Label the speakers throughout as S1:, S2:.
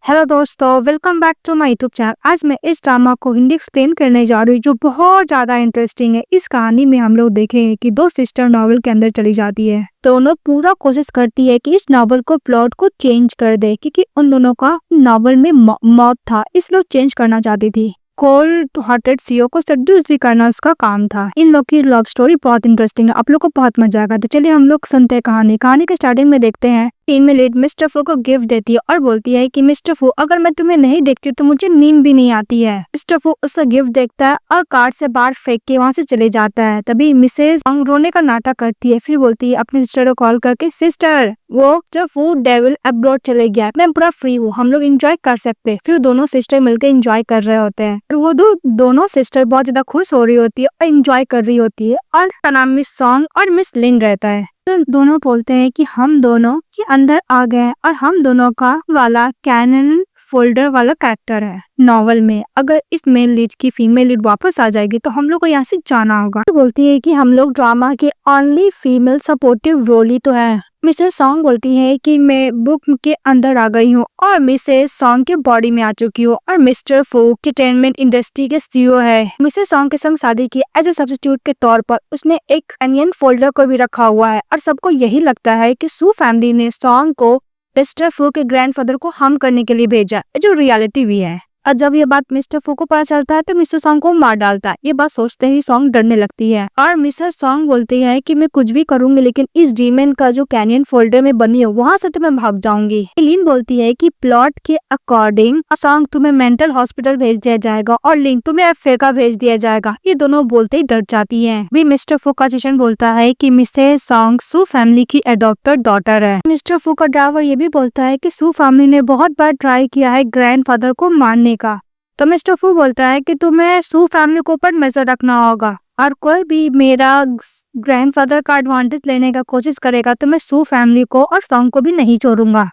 S1: Hello दोस्तों, welcome back to my YouTube channel. आज मैं इस ड्रामा को हिंदी एक्सप्लेन करने जा रही हूँ जो बहुत ज्यादा इंटरेस्टिंग है। इस कहानी में हम लोग देखेंगे कि दो सिस्टर नॉवल के अंदर चली जाती है। दोनों पूरा कोशिश करती है कि इस नॉवल को प्लॉट को चेंज कर दे, क्योंकि उन दोनों का नॉवल में मौत था, इसलिए चेंज करना चाहती थी। कोल्ड हार्टेड सीओ को सेड्यूस भी करना उसका काम था। इन लोग की लव स्टोरी बहुत इंटरेस्टिंग है, आप लोग को बहुत मजा आएगा। तो चलिए हम लोग सुनते हैं कहानी के स्टार्टिंग में देखते हैं फीमेल लीड मिस्टर फू को गिफ्ट देती है और बोलती है कि मिस्टर फू, अगर मैं तुम्हें नहीं देखती तो मुझे नींद भी नहीं आती है। मिस्टर फू उसका गिफ्ट देखता है और कार से बाहर फेंक के वहाँ से चले जाता है। तभी मिसेज रोने का नाटक करती है, फिर बोलती है अपनी सिस्टर को कॉल करके, सिस्टर वो जो फूड डेविल अब्रॉड चले गया, मैं पूरा फ्री हूँ, हम लोग एंजॉय कर सकते हैं। फिर दोनों सिस्टर मिलकर एंजॉय कर रहे होते हैं और वो दोनों सिस्टर बहुत ज्यादा खुश हो रही होती है और एंजॉय कर रही होती है। और का नाम मिस सॉन्ग और मिस लिन रहता है। तो दोनों बोलते हैं कि हम दोनों के अंदर आ गए और हम दोनों का वाला कैनन फोल्डर वाला कैरेक्टर है नॉवल में। अगर इस मेल लीड की फीमेल लीड वापस आ जाएगी तो हम लोग को यहाँ से जाना होगा। तो बोलती है कि हम लोग ड्रामा के ओनली फीमेल सपोर्टिव रोल ही तो है। मिसेस सॉन्ग बोलती है कि मैं बुक के अंदर आ गई हूँ और मिसेस सॉन्ग के बॉडी में आ चुकी हूँ और मिस्टर फू एंटरटेनमेंट इंडस्ट्री के सीईओ है। मिसेस सॉन्ग के संग शादी की एज ए सब्स्टिट्यूट के तौर पर उसने एक एनियन फोल्डर को भी रखा हुआ है और सबको यही लगता है कि सू फैमिली ने सॉन्ग को मिस्टर फू के ग्रैंडफादर को हार्म करने के लिए भेजा, जो रियलिटी भी है। और जब ये बात मिस्टर फू को पता चलता है तो मिस्टर सॉन्ग को मार डालता है। ये बात सोचते ही सॉन्ग डरने लगती है और मिस्टर सॉन्ग बोलती है कि मैं कुछ भी करूंगी लेकिन इस डीमन का जो कैनियन फोल्डर में बनी है वहां से तो मैं भाग जाऊंगी। लिन बोलती है कि प्लॉट के अकॉर्डिंग सॉन्ग तुम्हें मेंटल हॉस्पिटल भेज दिया जाएगा और लिन तुम्हें अफ्रीका भेज दिया जाएगा। ये दोनों बोलते ही डर जाती है। भी मिस्टर फू का सेशन बोलता है कि मिसेस सॉन्ग सू फैमिली की एडॉप्टेड डॉटर है। मिस्टर फू का ड्राइवर ये भी बोलता है कि सू फैमिली ने बहुत बार ट्राई किया है ग्रैंडफादर को मारने का। तो मिस्टर फू बोलता है कि तुम्हें सू फैमिली के ऊपर नजर रखना होगा और कोई भी मेरा ग्रैंडफादर का एडवांटेज लेने का कोशिश करेगा तो मैं सू फैमिली को और सॉन्ग को भी नहीं छोड़ूंगा।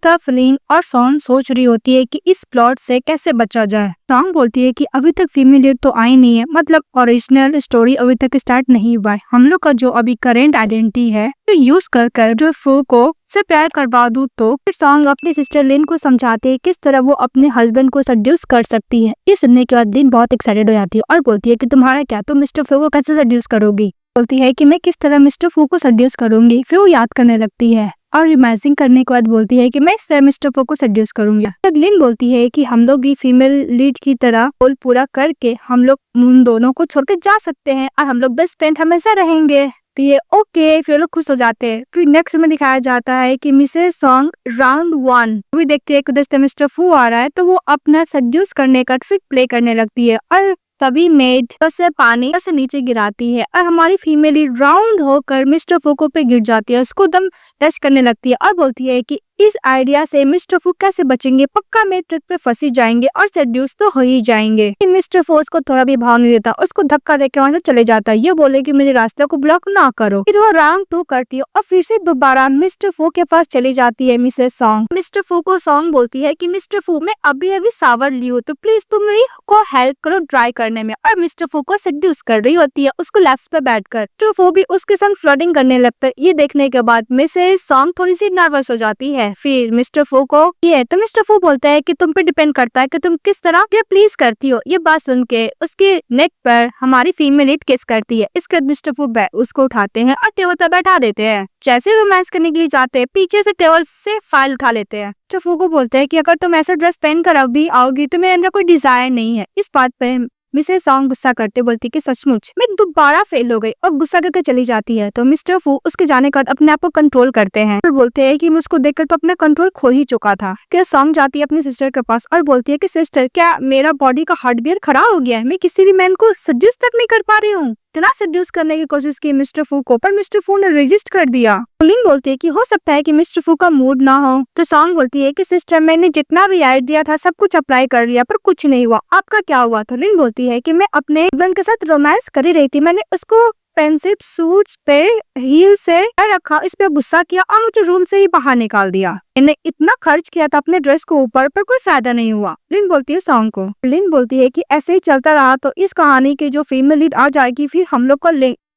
S1: तब लिन और सॉन्ग सोच रही होती है कि इस प्लॉट से कैसे बचा जाए। सॉन्ग बोलती है कि अभी तक फीमेल लीड तो आई नहीं है, मतलब ओरिजिनल स्टोरी अभी तक स्टार्ट नहीं हुआ है। हम लोग का जो अभी करेंट आइडेंटिटी है तो यूज कर जो फू को से प्यार करवा दूं। तो फिर सॉन्ग अपनी सिस्टर लिन को समझाते हैं किस तरह वो अपने हस्बैंड को सड्यूस कर सकती है। ये सुनने के बाद लिन बहुत एक्साइटेड हो जाती है और बोलती है कि तुम्हारा क्या, तुम मिस्टर फू को कैसे सड्यूस करोगी। बोलती है कि मैं किस तरह मिस्टर फू को सड्यूस करूंगी। फिर वो याद करने लगती है और इमेजिन करने के बाद बोलती है कि मैं इस तरह मिस्टर फू को सड्यूस करूंगी। तब लिन बोलती है कि हम लोग भी फीमेल लीड की तरह रोल पूरा करके हम लोग उन दोनों को छोड़ के जा सकते हैं और हम लोग बेस्ट फ्रेंड हमेशा रहेंगे। तो ये ओके, फिर लोग खुश हो जाते हैं। फिर नेक्स्ट में दिखाया जाता है कि मिसेस सॉन्ग राउंड 1 भी देखते हैं कि उधर से मिस्टर फू आ रहा है तो वो अपना सड्यूस करने का ट्रिक प्ले करने लगती है और तभी मेड से पानी से नीचे गिराती है और हमारी फीमेल राउंड होकर मिस्टर फू को पे गिर जाती है, उसको दम टच करने लगती है और बोलती है कि इस आइडिया से मिस्टर फू कैसे बचेंगे, पक्का में ट्रिक पे फंसी जाएंगे और सेड्यूस तो हो ही जाएंगे। मिस्टर फू उसको थोड़ा भी भाव नहीं देता, उसको धक्का देकर वहां से चले जाता है। ये बोले कि मेरे रास्ते को ब्लॉक ना करो। फिर वो राउंड 2 करती है और फिर से दोबारा मिस्टर फू के पास चली जाती है मिसेस सॉन्ग। मिस्टर फू को सॉन्ग बोलती है कि मिस्टर फू मैं अभी सावर ली हूँ तो प्लीज तुम मेरी को हेल्प करो ट्राई करने में। और मिस्टर फू को सेड्यूस कर रही होती है उसको लेफ्ट पे बैठकर। मिस्टर फू भी उसके संग फ्लर्टिंग करने लगता है। ये देखने के बाद मिसेस सॉन्ग थोड़ी सी नर्वस हो जाती है। फिर मिस्टर फू को ये तो मिस्टर फू बोलता है कि तुम पे डिपेंड करता है कि तुम किस तरह ये प्लीज करती हो। ये बात सुन के उसके नेक पर हमारी फीमेल लीड किस करती है। इसके बाद मिस्टर फू उसको उठाते हैं और टेबल पर बैठा देते हैं। जैसे रोमांस करने के लिए जाते हैं पीछे से टेबल से फाइल उठा लेते हैं। मिस्टर फू को बोलते हैं कि अगर तुम ऐसा ड्रेस पहन कर अभी आओगी तो मेरे अंदर कोई डिजायर नहीं है। इस बात पे मिसेस सॉन्ग गुस्सा करते बोलती कि सचमुच मैं दोबारा फेल हो गई और गुस्सा करके चली जाती है। तो मिस्टर फू उसके जाने के बाद अपने आप को कंट्रोल करते हैं। फिर बोलते हैं कि मैं उसको देखकर तो अपना कंट्रोल खो ही चुका था। क्या सॉन्ग जाती है अपनी सिस्टर के पास और बोलती है कि सिस्टर क्या मेरा बॉडी का हार्डवेयर खराब हो गया है, मैं किसी भी मैन को सजेस्ट तक नहीं कर पा रही हूँ। इतना सेड्यूस करने की कोशिश की मिस्टर फू को, पर मिस्टर फू ने रेजिस्ट कर दिया। लिन बोलती है कि हो सकता है कि मिस्टर फू का मूड ना हो। तो सॉन्ग बोलती है कि सिस्टर मैंने जितना भी आइडिया था सब कुछ अप्लाई कर लिया पर कुछ नहीं हुआ, आपका क्या हुआ। तो लिन बोलती है कि मैं अपने हस्बैंड के साथ रोमांस कर ही रही थी, मैंने उसको पेंसिल सूट्स पे हील से रखा, इस पे गुस्सा किया और मुझे रूम से ही बाहर निकाल दिया। मैंने इतना खर्च किया था अपने ड्रेस को ऊपर पर कोई फायदा नहीं हुआ। लिन बोलती है सॉन्ग को। लिन बोलती है कि ऐसे ही चलता रहा तो इस कहानी की जो फीमेल लीड आ जाएगी फिर हम लोग को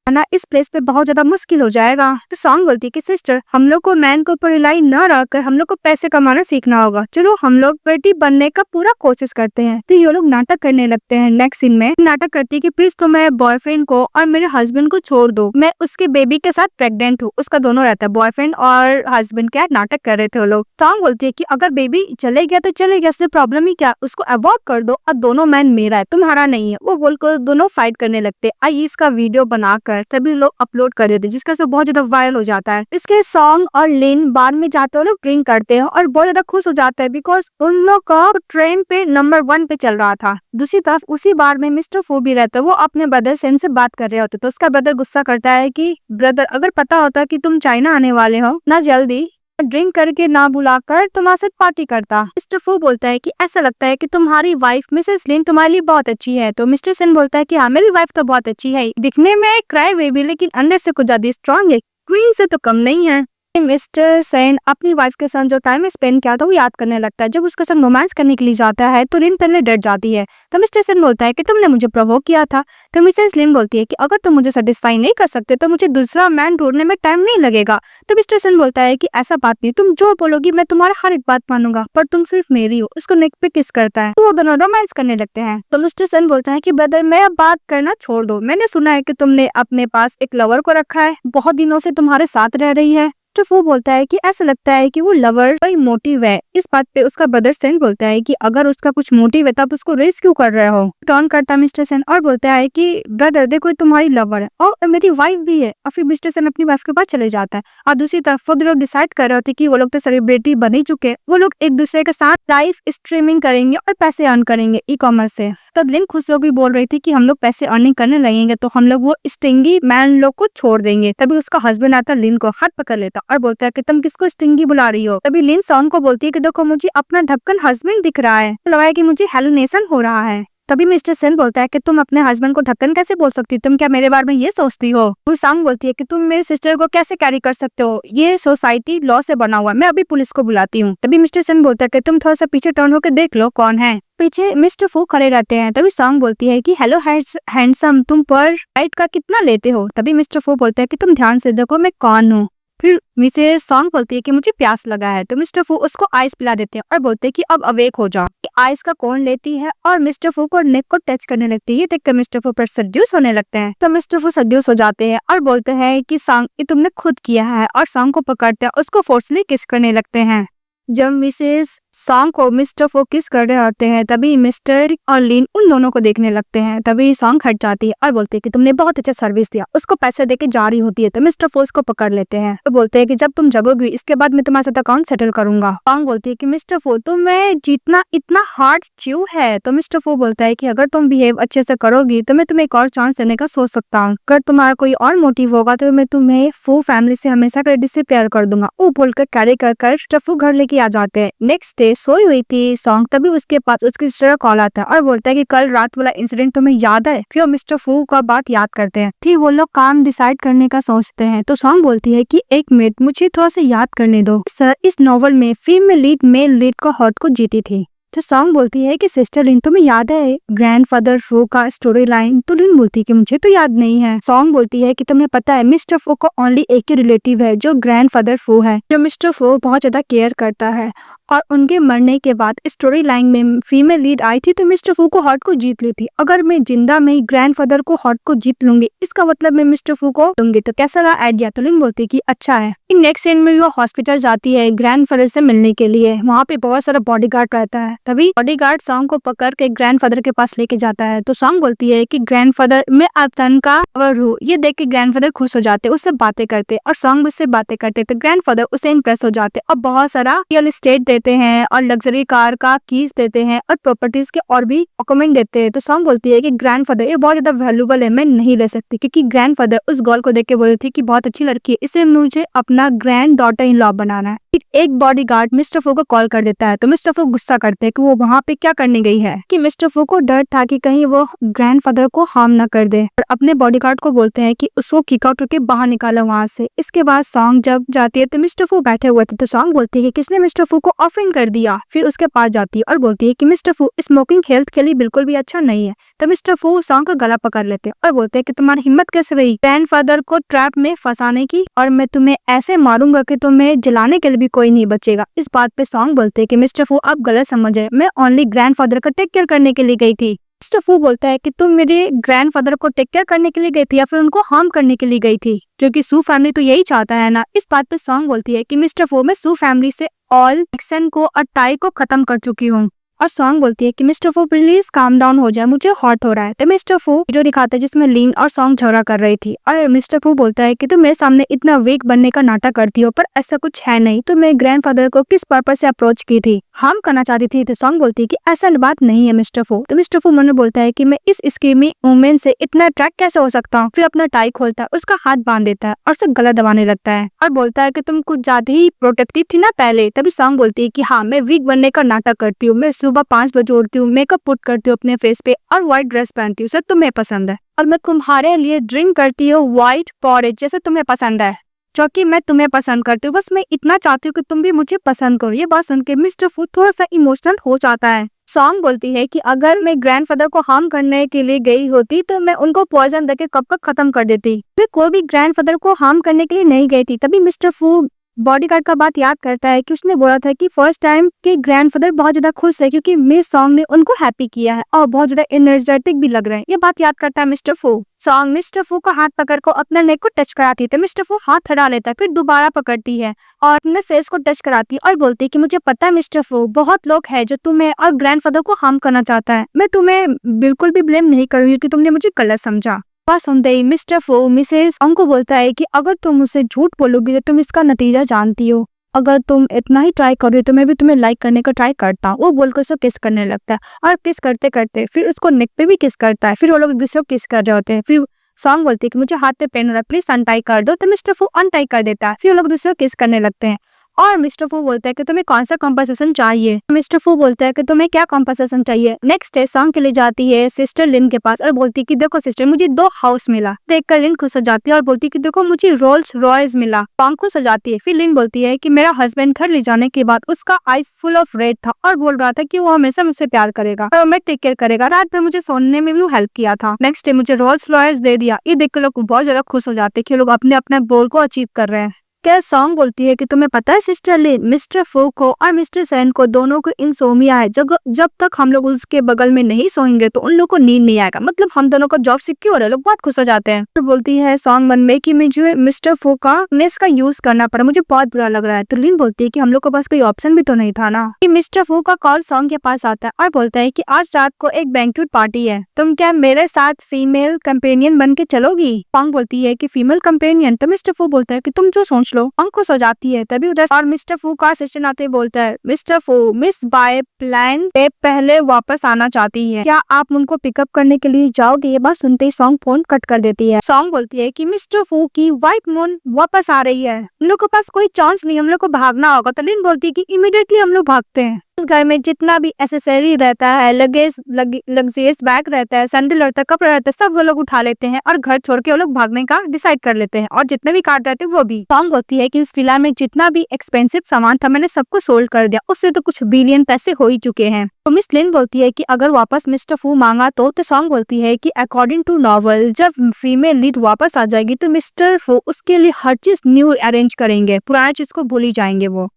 S1: ना इस प्लेस पे बहुत ज्यादा मुश्किल हो जाएगा। तो सॉन्ग बोलती है कि सिस्टर, हम लोग को मैन के ऊपर रिलाई न रखकर हम लोग को पैसे कमाना सीखना होगा। चलो हम लोग बेटी बनने का पूरा कोशिश करते हैं। तो ये लोग नाटक करने लगते हैं। नेक्स्ट सीन में नाटक करती है कि प्लीज तो मैं बॉयफ्रेंड को और मेरे हस्बैंड को छोड़ दो, मैं उसके बेबी के साथ प्रेग्नेंट हूँ। उसका दोनों रहता है, बॉयफ्रेंड और हस्बैंड क्या नाटक कर रहे थे वो लोग। सॉन्ग बोलती है कि अगर बेबी चले गया तो चले गया, इसमें प्रॉब्लम ही क्या, उसको अबॉर्ट कर दो। अब दोनों मैन मेरा है, तुम्हारा नहीं है। वो बोलकर दोनों फाइट करने लगते। आइए इसका वीडियो बनाकर सभी लोग अपलोड कर देते, जिसका से बहुत ज्यादा वायरल हो जाता है। इसके सॉन्ग और लिन बाद में जाते हुए लोग ड्रिंक करते हैं और बहुत ज्यादा खुश हो जाता है, बिकॉज उन लोग का ट्रेन पे नंबर 1 पे चल रहा था। दूसरी तरफ उसी बार में मिस्टर फू भी रहता है। वो अपने ब्रदर सेन से बात कर रहे होते, तो उसका ब्रदर गुस्सा करता है कि ब्रदर, अगर पता होता कि तुम चाइना आने वाले हो ना, जल्दी ड्रिंक करके ना बुलाकर तुम्हारे साथ पार्टी करता। मिस्टर फू बोलता है कि ऐसा लगता है कि तुम्हारी वाइफ मिसेस लिन तुम्हारे लिए बहुत अच्छी है। तो मिस्टर सेन बोलता है कि हाँ, मेरी वाइफ तो बहुत अच्छी है, दिखने में क्राई बेबी लेकिन अंदर से कुछ ज्यादा स्ट्रांग है, क्वीन से तो कम नहीं है। मिस्टर सेन अपनी वाइफ के साथ जो टाइम स्पेंड किया था वो याद करने लगता है। जब उसके साथ रोमांस करने के लिए जाता है तो लिन पहले डर जाती है। तो मिस्टर सेन बोलता है कि तुमने मुझे प्रोवोक किया था। तो मिसेस लिन बोलती है कि अगर तुम मुझे सेटिस्फाई नहीं कर सकते तो मुझे दूसरा मैन ढूंढने में टाइम नहीं लगेगा। तो मिस्टर सेन बोलता है कि ऐसा बात नहीं, तुम जो बोलोगी मैं तुम्हारा हर एक बात मानूंगा, पर तुम सिर्फ मेरी हो। उसको नेक पे किस करता है तो वो दोनों रोमांस करने लगते हैं। तो मिस्टर सेन बोलता है कि ब्रदर, मैं अब बात करना छोड़ दो, मैंने सुना है कि तुमने अपने पास एक लवर को रखा है, बहुत दिनों से तुम्हारे साथ रह रही है। तो वो बोलता है कि ऐसा लगता है कि वो लवर का ही मोटिव है। इस बात पे उसका ब्रदर सेन बोलता है कि अगर उसका कुछ मोटिव है तब उसको रेस क्यों कर रहे हो। टर्न करता है मिस्टर सेन और बोलता है कि ब्रदर देखो, तुम्हारी लवर है और मेरी वाइफ भी है। और फिर मिस्टर सेन अपनी वाइफ के पास चले जाता है। और दूसरी तरफ वो लोग डिसाइड कर रहे होते कि वो लोग तो सेलिब्रिटी बन ही चुके, वो लोग एक दूसरे के साथ लाइव स्ट्रीमिंग करेंगे और पैसे अर्न करेंगे ई-कॉमर्स से। तो लिन खुशी भी बोल रही थी कि हम लोग पैसे अर्निंग करने लगेंगे तो हम लोग वो स्टिंगी मैन लोग को छोड़ देंगे। तभी उसका हस्बैंड आता, लिन को हाथ पकड़ लेता और बोलता है कि तुम किसको स्टिंगी बुला रही हो। तभी लिन सॉन्ग को बोलती है कि देखो, मुझे अपना ढक्कन हस्बैंड दिख रहा है, लगा है कि मुझे हेलुनेशन हो रहा है। तभी मिस्टर सेन बोलता है कि तुम अपने हस्बैंड को ढक्कन कैसे बोल सकती हो, तुम क्या मेरे बारे में ये सोचती हो। वो सॉन्ग बोलती है कि तुम मेरे सिस्टर को कैसे कैरी कर सकते हो, ये सोसाइटी लॉ से बना हुआ है, मैं अभी पुलिस को बुलाती हूँ। तभी मिस्टर सेन बोलता है कि तुम थोड़ा सा पीछे टर्न होकर देख लो कौन है। पीछे मिस्टर फू खड़े रहते हैं। तभी सॉन्ग बोलती है कि हेलो हैंडसम, तुम पर राइट का कितना लेते हो। तभी मिस्टर फू बोलता है कि तुम ध्यान से देखो मैं कौन हूँ। फिर मिसेस सॉन्ग बोलती है कि मुझे प्यास लगा है। तो मिस्टर फू उसको आइस पिला देते हैं और बोलते हैं कि अब अवेक हो जाओ। आइस का कौन लेती है और मिस्टर फू को नेक को टच करने लगती है। ये देखकर मिस्टर फू पर सड्यूस होने लगते हैं। तो मिस्टर फू सड्यूस हो जाते हैं और बोलते हैं कि सॉन्ग ये तुमने खुद किया है, और सॉन्ग को पकड़ते हैं, उसको फोर्सली किस करने लगते हैं। जब मिसेस सॉन्ग को मिस्टर फू किस कर रहे होते हैं तभी मिस्टर और लिन उन दोनों को देखने लगते हैं। तभी सॉन्ग हट जाती है और बोलते हैं कि तुमने बहुत अच्छा सर्विस दिया। उसको पैसे देके जा रही होती है तो मिस्टर फू उसको पकड़ लेते हैं। तो बोलते हैं कि जब तुम जगोगी इसके बाद मैं तुम्हारे साथ अकाउंट सेटल करूंगा। सॉन्ग बोलती है कि मिस्टर फू तुम्हें जीतना इतना हार्ड क्यों है। तो मिस्टर फू बोलता है कि अगर तुम बिहेव अच्छे से करोगी तो मैं तुम्हें एक और चांस देने का सोच सकता हूँ, अगर तुम्हारा कोई और मोटिव होगा तो मैं तुम्हें फू फैमिली से हमेशा के लिए डिसअपियर कर दूंगा। वो बोलकर कैरी कर मिस्टर फू घर लेके आ जाते हैं। नेक्स्ट डे सोई हुई थी सॉन्ग, तभी उसके पास उसकी सिस्टर का कॉल आता है और बोलता है कि कल रात वाला इंसिडेंट तुम्हें याद है। फिर मिस्टर फू का बात याद करते हैं। फिर वो लोग काम डिसाइड करने का सोचते हैं। तो सॉन्ग बोलती है कि एक मिनट मुझे थोड़ा सा याद करने दो सर, इस नॉवल में फीमेल लीड मेल लीड का हार्ट को जीती थी। तो सॉन्ग बोलती है कि सिस्टर लिन तुम्हें याद है ग्रैंडफादर फू का स्टोरी लाइन। तो लिन बोलती है कि मुझे तो याद नहीं है। सॉन्ग बोलती है कि तुम्हें पता है मिस्टर फू को ओनली एक ही रिलेटिव है जो ग्रैंडफादर फू है, जो मिस्टर फू बहुत ज्यादा केयर करता है, और उनके मरने के बाद स्टोरी लाइन में फीमेल लीड आई थी तो मिस्टर फू को हार्ट को जीत ली थी। अगर मैं जिंदा में ही ग्रैंडफादर को हार्ट को जीत लूंगी इसका मतलब मैं मिस्टर फू को लूंगी। तो कैसा रहा आइडिया। तो लिन बोलती है कि अच्छा है। नेक्स्ट सीन में वो हॉस्पिटल जाती है ग्रैंडफादर से मिलने के लिए। वहाँ पे बहुत सारा बॉडीगार्ड रहता है। तभी बॉडीगार्ड सॉन्ग को पकड़ के ग्रैंडफादर के पास लेके जाता है। तो सॉन्ग बोलती है कि ग्रैंडफादर मैं अतन का लवर हूँ। ये देख के ग्रैंडफादर खुश हो जाते, उससे बातें करते और सॉन्ग उससे बातें करते। तो ग्रैंडफादर उससे इम्प्रेस हो जाते और बहुत सारा रियल एस्टेट देते हैं और लग्जरी कार का कीज देते हैं और प्रॉपर्टीज के और भी डॉक्यूमेंट देते हैं। तो सॉन्ग बोलती है कि ग्रैंडफादर ये बहुत ज्यादा वैल्यूबल है, मैं नहीं ले सकती, क्योंकि ग्रैंडफादर उस गर्ल को देख के बोलती थी कि बहुत अच्छी लड़की है, इसे मुझे अपना ग्रैंड डॉटर इन लॉ बनाना है। एक बॉडीगार्ड मिस्टर फू को कॉल कर देता है। तो मिस्टर फू गुस्सा करते हैं कि वो वहाँ पे क्या करने गई है, कि मिस्टर फू को डर था कि कहीं वो ग्रैंडफादर को हार्म ना कर दे, और अपने बॉडीगार्ड को बोलते हैं कि उसको किक आउट करके बाहर निकालो वहाँ से। इसके बाद सॉन्ग जब जाती है तो मिस्टर फू बैठे हुए थे, तो सॉन्ग बोलती है कि किसने मिस्टर फू को ऑफेंड कर दिया। फिर उसके पास जाती है और बोलती है कि मिस्टर फू, स्मोकिंग हेल्थ के लिए बिल्कुल भी अच्छा नहीं है। तो मिस्टर फू सॉन्ग का गला पकड़ लेते हैं और बोलते हैं कि तुम्हारी हिम्मत कैसे रही ग्रैंडफादर को ट्रैप में फंसाने की, और मैं तुम्हें ऐसे मारूंगा कि तुम्हें जलाने के लिए भी कोई नहीं बचेगा। इस बात पे सॉन्ग बोलते हैं कि मिस्टर फू आप गलत समझे, मैं ओनली ग्रैंडफादर का टेक केयर करने के लिए गई थी। मिस्टर फू बोलता है कि तुम मेरे ग्रैंडफादर को टेक केयर करने के लिए गई थी या फिर उनको हार्म करने के लिए गई थी, जो कि सू फैमिली तो यही चाहता है ना। इस बात पे सॉन्ग बोलती है कि मिस्टर फू, मैं सू फैमिली से ऑल एक्शन को और टाई को खत्म कर चुकी हूँ। और सॉन्ग बोलती है कि मिस्टर फू प्लीज काम डाउन हो जाए, मुझे हॉट हो रहा है। तो मिस्टर फू वीडियो दिखाते हैं जिसमें लीन और सॉन्ग झगड़ा कर रही थी, और मिस्टर फू बोलता है कि तुम मेरे सामने इतना वीक बनने का नाटक करती हो, पर ऐसा कुछ है नहीं। तो मैं ग्रैंडफादर को किस पर्पस से अप्रोच की थी, हार्म करना चाहती थी। तो सॉन्ग बोलती है कि ऐसा बात नहीं है मिस्टर फू। तो मिस्टर फू मन में बोलता है कि मैं इस स्कीमी वुमेन से इतना अट्रैक्ट कैसे हो सकता हूँ। फिर अपना टाई खोलता है, उसका हाथ बांध देता है और उसे गला दबाने लगता है और बोलता है कि तुम कुछ ज्यादा ही प्रोटेक्टिव थी ना पहले। तभी सॉन्ग बोलती है कि हाँ, मैं वीक बनने का नाटक करती हूँ, मैं सुबह 5 बजे उठती हूँ, मेकअप पुट करती हूँ अपने फेस पे और व्हाइट ड्रेस पहनती हूँ, सब तुम्हें पसंद है, और मैं तुम्हारे लिए ड्रिंक करती हूँ व्हाइट पॉरेज जैसे तुम्हें पसंद है, जो कि मैं तुम्हें पसंद करती हूँ। बस मैं इतना चाहती हूँ कि तुम भी मुझे पसंद करो। ये बात सुन के मिस्टर फू थोड़ा सा इमोशनल हो जाता है। सॉन्ग बोलती है कि अगर मैं ग्रैंडफादर को हार्म करने के लिए गई होती तो मैं उनको पॉइजन देके कब तक खत्म कर देती। मैं कोई भी ग्रैंडफादर को हार्म करने के लिए नहीं गई थी। तभी मिस्टर फू बॉडीगार्ड का बात याद करता है कि उसने बोला था कि फर्स्ट टाइम के ग्रैंडफादर बहुत ज्यादा खुश है क्योंकि मिस सॉन्ग ने उनको हैप्पी किया है और बहुत ज्यादा एनर्जेटिक भी लग रहे हैं। ये बात याद करता है मिस्टर फू। सॉन्ग मिस्टर फू का हाथ पकड़ को अपने नेक को टच कराती है, मिस्टर फू हाथ हटा लेता है, फिर दोबारा पकड़ती है और अपने फेस को टच कराती है और बोलती है कि मुझे पता है मिस्टर फू, बहुत लोग हैं जो तुम्हें और ग्रैंडफादर को हार्म करना चाहता है। मैं तुम्हें बिल्कुल भी ब्लेम नहीं करूंगी कि तुमने मुझे गलत समझा। बात सुनते ही मिस्टर फू मिसेस सॉन्ग को बोलता है कि अगर तुम मुझसे झूठ बोलोगी तो तुम इसका नतीजा जानती हो। अगर तुम इतना ही ट्राई कर रही हो तो मैं भी तुम्हें लाइक करने का ट्राई करता हूँ। वो बोलकर उसको किस करने लगता है और किस करते करते फिर उसको नेक पे भी किस करता है। फिर वो लोग एक दूसरे को किस कर रहे होते हैं। फिर सॉन्ग बोलती है कि मुझे हाथ पे पेन हो रहा है, प्लीज अनटाई कर दो। तो मिस्टर फू अनटाई कर देता है। फिर वो लोग दूसरे को किस करने लगते हैं और मिस्टर फू बोलता है कि तुम्हें कौन सा कॉम्पनसेशन चाहिए। मिस्टर फू बोलता है कि तुम्हें क्या कॉम्पनसेशन चाहिए। नेक्स्ट डे सॉन्ग के लिए जाती है सिस्टर लिन के पास और बोलती है कि देखो सिस्टर, मुझे 2 हाउस मिला। देखकर लिन खुश हो जाती है और बोलती है कि देखो मुझे रोल्स रॉयस मिला। सॉन्ग खुश हो जाती है। फिर लिन बोलती है कि मेरा हस्बैंड घर ले जाने के बाद उसका आईज फुल ऑफ रेड था और बोल रहा था कि वो हमेशा मुझसे प्यार करेगा और मैं टेक केयर करेगा। रात में मुझे सोने में भी हेल्प किया था। नेक्स्ट डे मुझे रोल्स रॉयस दे दिया। ये देखकर लोग बहुत ज्यादा खुश हो जाते हैं कि लोग अपने अपने गोल को अचीव कर रहे हैं। क्या सॉन्ग बोलती है कि तुम्हें पता है सिस्टर लिन, मिस्टर फू को और मिस्टर सैन को दोनों को इंसोमिया है। जब तक हम लोग उसके बगल में नहीं सोएंगे तो उन लोग को नींद नहीं आएगा, मतलब हम दोनों का जॉब सिक्योर है। लोग बहुत खुश हो जाते हैं। तो बोलती है सॉन्ग मन में कि मुझे मिस्टर फू का नेस का यूज करना पड़ा, मुझे बहुत बुरा लग रहा है। तो लिन बोलती है कि हम लोग के पास कोई ऑप्शन भी तो नहीं था ना। कि मिस्टर फू का कॉल सॉन्ग के पास आता है और बोलता है कि आज रात को एक बैंक्वेट पार्टी है, तुम क्या मेरे साथ फीमेल कंपेनियन बन के चलोगी। सॉन्ग बोलती है कि फीमेल कंपेनियन। तो मिस्टर फू बोलता है कि तुम जो सोच लो। खुश हो जाती है। तभी उधर और मिस्टर फू का असिस्टेंट आते बोलता है मिस्टर फू, मिस बाय प्लान से पहले वापस आना चाहती है, क्या आप उनको पिकअप करने के लिए जाओगे। ये बात सुनते ही सॉन्ग फोन कट कर देती है। सॉन्ग बोलती है कि मिस्टर फू की व्हाइट मून वापस आ रही है, हम लोग के पास कोई चांस नहीं, हम लोग को भागना होगा। तो लिन बोलती है कि इमीडिएटली हम लोग भागते हैं। इस घर में जितना भी एसेसरी रहता है, लग्जरियस बैग रहता है, सैंडल रहता है, कपड़ा रहता है, सब वो लोग उठा लेते हैं और घर छोड़ के वो लोग भागने का डिसाइड कर लेते हैं और जितने भी कार्ड रहते हैं वो भी। सॉन्ग होती है कि इस फिल्म में जितना भी एक्सपेंसिव सामान था मैंने सबको सोल्ड कर दिया, उससे तो कुछ बिलियन पैसे हो ही चुके हैं। तो मिस लिन बोलती है कि अगर वापस मिस्टर फू मांगा तो सॉन्ग बोलती है कि अकॉर्डिंग टू नॉवल जब फीमेल लीड वापस आ जाएगी तो मिस्टर फू उसके लिए हर चीज न्यू अरेंज करेंगे, पुरानी चीज को भूल ही जाएंगे वो।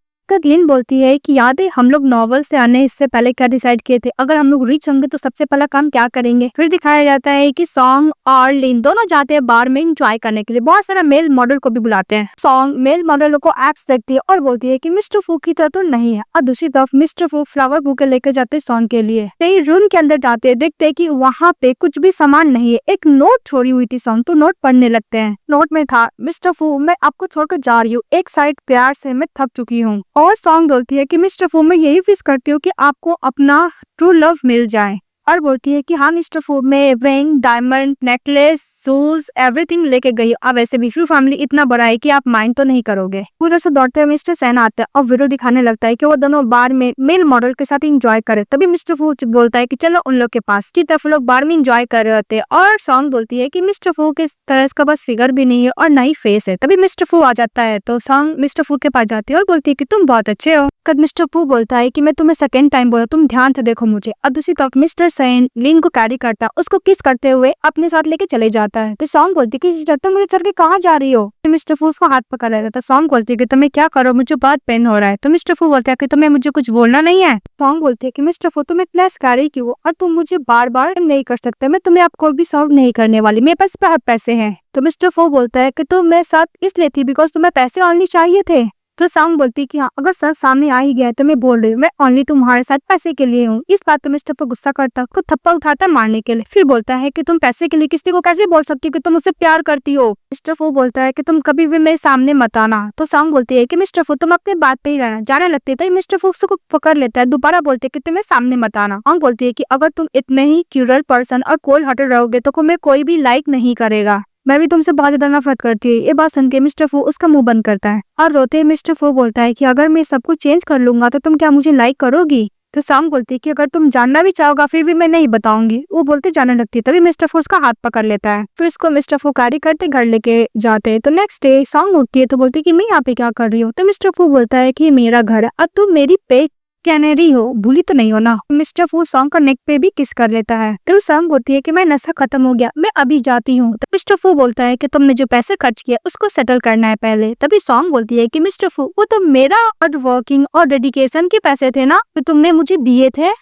S1: लिन बोलती है कि याद है हम लोग नॉवल से आने इससे पहले क्या डिसाइड किए थे, अगर हम लोग रिच होंगे तो सबसे पहला काम क्या करेंगे। फिर दिखाया जाता है कि सॉन्ग और लिन दोनों जाते हैं बार में एंजॉय करने के लिए। बहुत सारा मेल मॉडल को भी बुलाते हैं। सॉन्ग मेल मॉडल को एप्स देखती है और बोलती है कि मिस्टर फू की तरह तो नहीं है, और दूसरी तरफ मिस्टर फू फ्लावर बुके लेकर जाते हैं सॉन्ग के लिए। कई रूम के अंदर जाते हैं, देखते हैं कि वहाँ पे कुछ भी सामान नहीं है। एक नोट छोड़ी हुई थी सॉन्ग, तो नोट पढ़ने लगते हैं। नोट में था मिस्टर फू, मैं आपको छोड़कर जा रही हूँ, एक साइड प्यार से मैं थक चुकी हूँ। और सॉन्ग बोलती है कि मिस्टर फू मैं यही विश करती हूँ कि आपको अपना ट्रू लव मिल जाए। और बोलती है कि हाँ मिस्टर फू, मैं ring, diamond, necklace, shoes, everything लेके गई। अब वैसे भी फू फैमिली इतना बड़ा है कि आप माइंड तो नहीं करोगे। उधर से दौड़ते हुए मिस्टर सैन आता है और वीडियो दिखाने लगता है कि वो दोनों बार में मेल मॉडल के साथ इंजॉय करे। तभी मिस्टर फू बोलता है कि चलो उन लोग के पास। की तरफ लोग बार में इंजॉय कर रहे होते हैं और सॉन्ग बोलती है कि मिस्टर फू के तरह इसका बस फिगर भी नहीं है और ना ही फेस है। तभी मिस्टर फू आ जाता है तो सॉन्ग मिस्टर फू के पास जाती है और बोलती है कि तुम बहुत अच्छे हो। कद मिस्टर फू बोलता है कि मैं तुम्हें सेकंड टाइम बोला, तुम ध्यान से देखो मुझे। और दूसरी तरफ मिस्टर सैन लिन को कैरी करता, उसको किस करते हुए अपने साथ लेके चले जाता है। तो सॉन्ग बोलती है कि सिस्टर तुम मुझे छोड़ के कहाँ जा रही हो। तो मिस्टर फू उसको हाथ पकड़ लेता है। तो सॉन्ग बोलती है कि तुम्हें क्या करो, मुझे बहुत पेन हो रहा है। तो मिस्टर फू बोलता है कि तुम्हें मुझे कुछ बोलना नहीं है। सॉन्ग बोलती है कि मिस्टर फू तुम इतना स्कैरी क्यों हो और तुम मुझे बार बार नहीं कर सकते, मैं तुम्हें आपको भी सॉल्व नहीं करने वाली, मेरे पास पैसे हैं। तो मिस्टर फू बोलता है कि तुम मेरे साथ इसलिए थी बिकॉज तुम्हें पैसे ओनली चाहिए थे। तो सॉन्ग बोलती है कि हाँ अगर सर सामने आ ही गया है तो मैं बोल रही हूँ, मैं ओनली तुम्हारे साथ पैसे के लिए हूँ। इस बात पे मिस्टर फू गुस्सा करता, खुद थप्पड़ उठाता मारने के लिए। फिर बोलता है कि तुम पैसे के लिए किसी को कैसे बोल सकती हो कि तुम उससे प्यार करती हो। मिस्टर फू बोलता है कि तुम कभी भी मेरे सामने मत आना। तो सॉन्ग बोलती है कि मिस्टर फू तुम अपने बात पे ही रहना। जाने लगती है तो मिस्टर फू उसको पकड़ लेता है, दोबारा बोलते है कि तुम्हें सामने मत आना। सॉन्ग बोलती है कि अगर तुम इतने ही क्यूरल पर्सन और कोल्ड हार्टेड रहोगे तो तुम्हें कोई भी लाइक नहीं करेगा। मैं भी तुमसे बहुत ज्यादा नफरत करती है। ये बात सुन के मिस्टर फू उसका मुंह बंद करता है और रोते हुए मिस्टर फू बोलता है कि अगर मैं सब कुछ चेंज कर लूंगा तो तुम क्या मुझे लाइक करोगी। तो सॉन्ग बोलती है कि अगर तुम जानना भी चाहोगा फिर भी मैं नहीं बताऊंगी। वो बोलते जाने लगती है तभी मिस्टर फू उसका हाथ पकड़ लेता है। फिर उसको मिस्टर फू कैरी करते घर लेके जाते हैं। तो नेक्स्ट डे सॉन्ग उठती है तो बोलती है कि मैं यहाँ पे क्या कर रही हूँ। तो मिस्टर फू बोलता है कि मेरा घर है और तुम मेरी पे कैनेरी हो, भूली तो नहीं हो ना। मिस्टर फू सॉन्ग का नेक पे भी किस कर लेता है। तो सॉन्ग बोलती है कि मैं नशा खत्म हो गया, मैं अभी जाती हूँ। तो मिस्टर फू बोलता है कि तुमने जो पैसे खर्च किया उसको सेटल करना है पहले। तभी सॉन्ग बोलती है कि मिस्टर फू वो तो मेरा हार्ड वर्किंग और डेडिकेशन के पैसे थे ना, तो तुमने मुझे दिए थे।